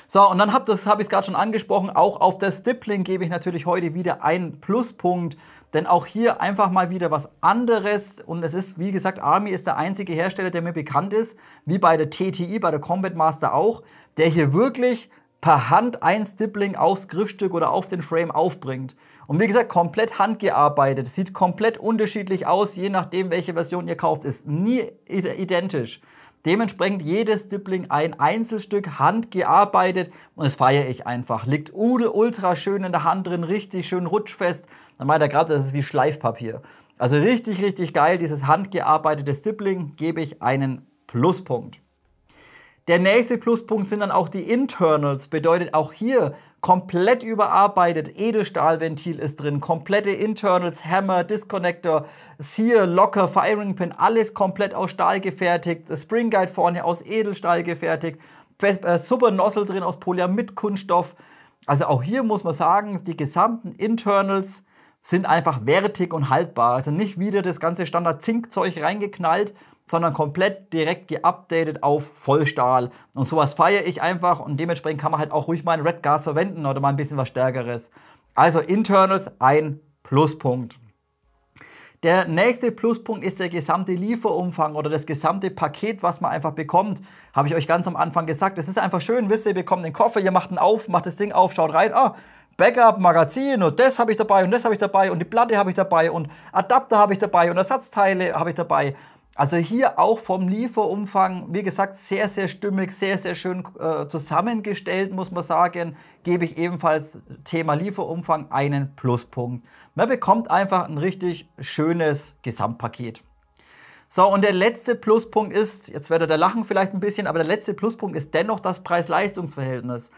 So, und dann habe ich es gerade schon angesprochen, auch auf das Stippling gebe ich natürlich heute wieder einen Pluspunkt, denn auch hier einfach mal wieder was anderes und es ist, wie gesagt, Army ist der einzige Hersteller, der mir bekannt ist, wie bei der TTI, bei der Combat Master auch, der hier wirklich per Hand ein Stippling aufs Griffstück oder auf den Frame aufbringt. Und wie gesagt, komplett handgearbeitet, sieht komplett unterschiedlich aus, je nachdem, welche Version ihr kauft, ist nie identisch. Dementsprechend jedes Stippling ein Einzelstück, handgearbeitet und das feiere ich einfach. Liegt ultra schön in der Hand drin, richtig schön rutschfest. Dann meint er gerade, das ist wie Schleifpapier. Also richtig, richtig geil, dieses handgearbeitete Stippling, gebe ich einen Pluspunkt. Der nächste Pluspunkt sind dann auch die Internals, bedeutet auch hier komplett überarbeitet, Edelstahlventil ist drin, komplette Internals, Hammer, Disconnector, Sear, Locker, Firing Pin, alles komplett aus Stahl gefertigt, das Spring Guide vorne aus Edelstahl gefertigt, super Nozzle drin aus Polyamid Kunststoff. Also auch hier muss man sagen, die gesamten Internals sind einfach wertig und haltbar. Also nicht wieder das ganze Standard-Zinkzeug reingeknallt, sondern komplett direkt geupdatet auf Vollstahl. Und sowas feiere ich einfach und dementsprechend kann man halt auch ruhig mal ein Red Gas verwenden oder mal ein bisschen was Stärkeres. Also Internals ein Pluspunkt. Der nächste Pluspunkt ist der gesamte Lieferumfang oder das gesamte Paket, was man einfach bekommt. Habe ich euch ganz am Anfang gesagt. Es ist einfach schön, wisst ihr, ihr bekommt den Koffer, ihr macht ihn auf, macht das Ding auf, schaut rein. Ah, Backup, Magazin und das habe ich dabei und das habe ich dabei und die Platte habe ich dabei und Adapter habe ich dabei und Ersatzteile habe ich dabei. Also hier auch vom Lieferumfang, wie gesagt, sehr, sehr stimmig, sehr, sehr schön zusammengestellt, muss man sagen. Gebe ich ebenfalls Thema Lieferumfang einen Pluspunkt. Man bekommt einfach ein richtig schönes Gesamtpaket. So, und der letzte Pluspunkt ist, jetzt werdet ihr lachen vielleicht ein bisschen, aber der letzte Pluspunkt ist dennoch das Preis-Leistungs-Verhältnis.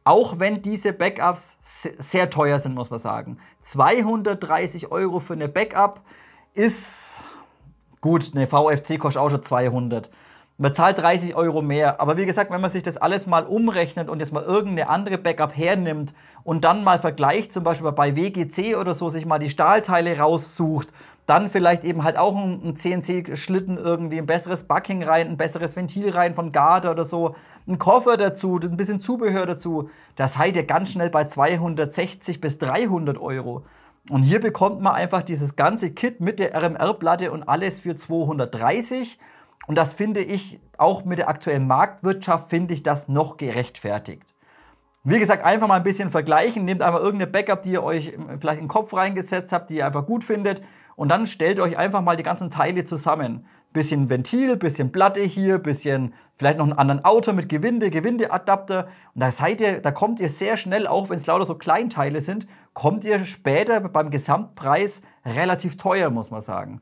Auch wenn diese Backups sehr teuer sind, muss man sagen. 230 € für eine Backup ist... Gut, eine VFC kostet auch schon 200. Man zahlt 30 € mehr. Aber wie gesagt, wenn man sich das alles mal umrechnet und jetzt mal irgendeine andere Backup hernimmt und dann mal vergleicht, zum Beispiel bei WGC oder so, sich mal die Stahlteile raussucht, dann vielleicht eben halt auch ein CNC-Schlitten irgendwie, ein besseres Bucking rein, ein besseres Ventil rein von Garde oder so, ein Koffer dazu, ein bisschen Zubehör dazu, da seid ihr ganz schnell bei 260 bis 300 €. Und hier bekommt man einfach dieses ganze Kit mit der RMR-Platte und alles für 230. Und das finde ich, auch mit der aktuellen Marktwirtschaft, finde ich das noch gerechtfertigt. Wie gesagt, einfach mal ein bisschen vergleichen. Nehmt einfach irgendeine Backup, die ihr euch vielleicht in den Kopf reingesetzt habt, die ihr einfach gut findet. Und dann stellt euch einfach mal die ganzen Teile zusammen. Bisschen Ventil, bisschen Platte hier, bisschen vielleicht noch einen anderen Outer mit Gewindeadapter. Und da kommt ihr sehr schnell, auch wenn es lauter so Kleinteile sind, kommt ihr später beim Gesamtpreis relativ teuer, muss man sagen.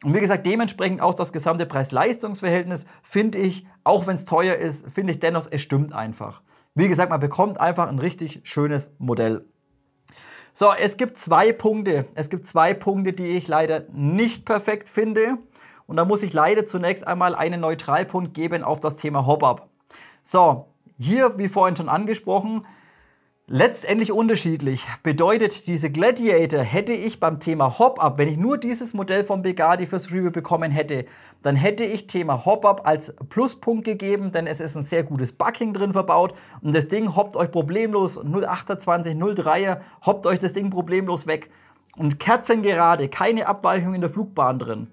Und wie gesagt, dementsprechend auch das gesamte Preis-Leistungs-Verhältnis finde ich, auch wenn es teuer ist, finde ich dennoch, es stimmt einfach. Wie gesagt, man bekommt einfach ein richtig schönes Modell. So, es gibt zwei Punkte. Es gibt zwei Punkte, die ich leider nicht perfekt finde. Und da muss ich leider zunächst einmal einen Neutralpunkt geben auf das Thema Hop-Up. So, hier, wie vorhin schon angesprochen, letztendlich unterschiedlich. Bedeutet, diese Gladiator hätte ich beim Thema Hop-Up, wenn ich nur dieses Modell von Begadi fürs Review bekommen hätte, dann hätte ich Thema Hop-Up als Pluspunkt gegeben, denn es ist ein sehr gutes Bucking drin verbaut und das Ding hoppt euch problemlos, 0,28, 0,3er, hoppt euch das Ding problemlos weg. Und kerzengerade, keine Abweichung in der Flugbahn drin.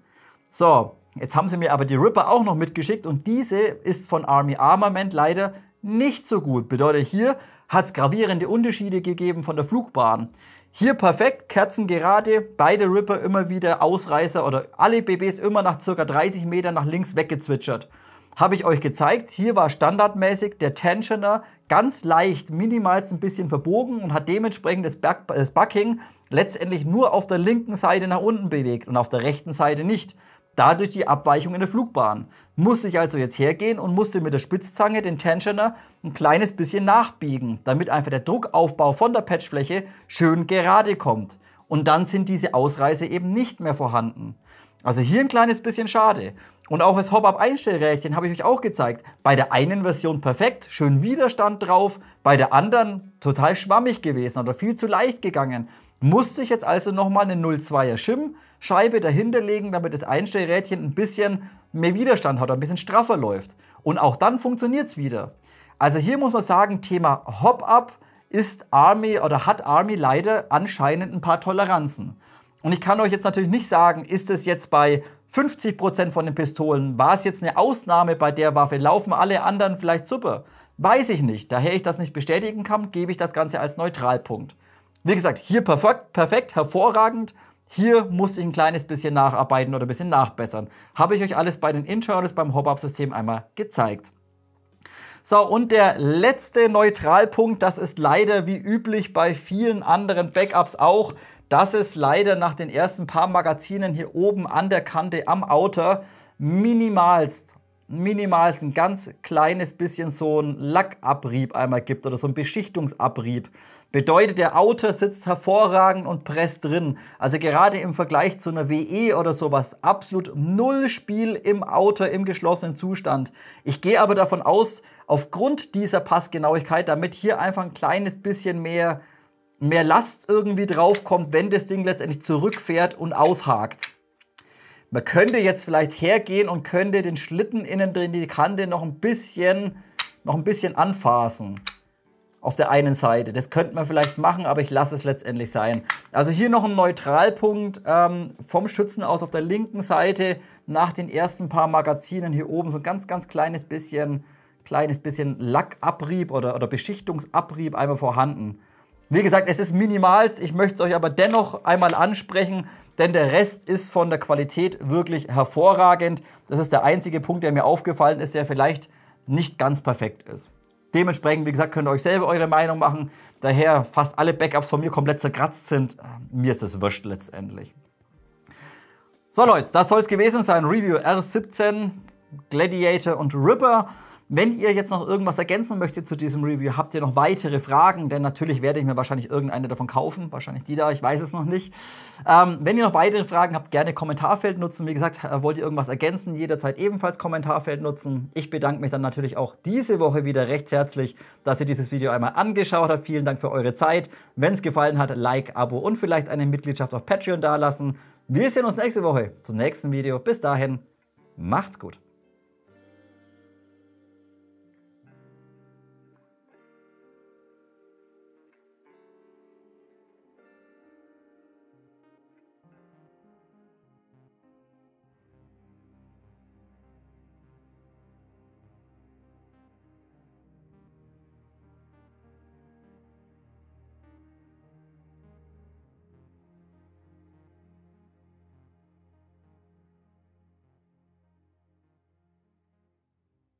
So, jetzt haben sie mir aber die Ripper auch noch mitgeschickt und diese ist von Army Armament leider nicht so gut. Bedeutet, hier hat es gravierende Unterschiede gegeben von der Flugbahn. Hier perfekt, kerzengerade, beide Ripper immer wieder Ausreißer oder alle BBs immer nach ca. 30 Metern nach links weggezwitschert. Habe ich euch gezeigt, hier war standardmäßig der Tensioner ganz leicht, minimalst ein bisschen verbogen und hat dementsprechend das Bucking letztendlich nur auf der linken Seite nach unten bewegt und auf der rechten Seite nicht. Dadurch die Abweichung in der Flugbahn. Musste ich also jetzt hergehen und musste mit der Spitzzange den Tensioner ein kleines bisschen nachbiegen, damit einfach der Druckaufbau von der Patchfläche schön gerade kommt. Und dann sind diese Ausreißer eben nicht mehr vorhanden. Also hier ein kleines bisschen schade. Und auch das Hop-Up-Einstellrädchen habe ich euch auch gezeigt. Bei der einen Version perfekt, schön Widerstand drauf, bei der anderen total schwammig gewesen oder viel zu leicht gegangen. Musste ich jetzt also nochmal eine 0,2er Shim-Scheibe dahinter legen, damit das Einstellrädchen ein bisschen mehr Widerstand hat, ein bisschen straffer läuft. Und auch dann funktioniert es wieder. Also hier muss man sagen, Thema Hop-Up ist Army oder hat Army leider anscheinend ein paar Toleranzen. Und ich kann euch jetzt natürlich nicht sagen, ist es jetzt bei 50% von den Pistolen, war es jetzt eine Ausnahme bei der Waffe, laufen alle anderen vielleicht super? Weiß ich nicht. Daher ich das nicht bestätigen kann, gebe ich das Ganze als Neutralpunkt. Wie gesagt, hier perfekt, hervorragend. Hier musste ich ein kleines bisschen nacharbeiten oder ein bisschen nachbessern. Habe ich euch alles bei den Internals beim Hop-Up-System einmal gezeigt. So, und der letzte Neutralpunkt, das ist leider wie üblich bei vielen anderen Backups auch, dass es leider nach den ersten paar Magazinen hier oben an der Kante am Outer minimalst minimal ein ganz kleines bisschen so ein Lackabrieb einmal gibt oder so ein Beschichtungsabrieb. Bedeutet, der Outer sitzt hervorragend und presst drin. Also gerade im Vergleich zu einer WE oder sowas, absolut null Spiel im Outer im geschlossenen Zustand. Ich gehe aber davon aus, aufgrund dieser Passgenauigkeit, damit hier einfach ein kleines bisschen mehr Last irgendwie draufkommt, wenn das Ding letztendlich zurückfährt und aushakt. Man könnte jetzt vielleicht hergehen und könnte den Schlitten innen drin, die Kante noch ein bisschen anfassen. Auf der einen Seite. Das könnte man vielleicht machen, aber ich lasse es letztendlich sein. Also hier noch ein Neutralpunkt vom Schützen aus auf der linken Seite. Nach den ersten paar Magazinen hier oben so ein ganz kleines bisschen Lackabrieb oder Beschichtungsabrieb einmal vorhanden. Wie gesagt, es ist minimal. Ich möchte es euch aber dennoch einmal ansprechen, denn der Rest ist von der Qualität wirklich hervorragend. Das ist der einzige Punkt, der mir aufgefallen ist, der vielleicht nicht ganz perfekt ist. Dementsprechend, wie gesagt, könnt ihr euch selber eure Meinung machen. Daher fast alle Backups von mir komplett zerkratzt sind. Mir ist es wurscht letztendlich. So Leute, das soll es gewesen sein. Review R17, Gladiator und Ripper. Wenn ihr jetzt noch irgendwas ergänzen möchtet zu diesem Review, habt ihr noch weitere Fragen, denn natürlich werde ich mir wahrscheinlich irgendeine davon kaufen, wahrscheinlich die da, ich weiß es noch nicht. Wenn ihr noch weitere Fragen habt, gerne Kommentarfeld nutzen. Wie gesagt, wollt ihr irgendwas ergänzen, jederzeit ebenfalls Kommentarfeld nutzen. Ich bedanke mich dann natürlich auch diese Woche wieder recht herzlich, dass ihr dieses Video einmal angeschaut habt. Vielen Dank für eure Zeit. Wenn es gefallen hat, Like, Abo und vielleicht eine Mitgliedschaft auf Patreon dalassen. Wir sehen uns nächste Woche zum nächsten Video. Bis dahin, macht's gut.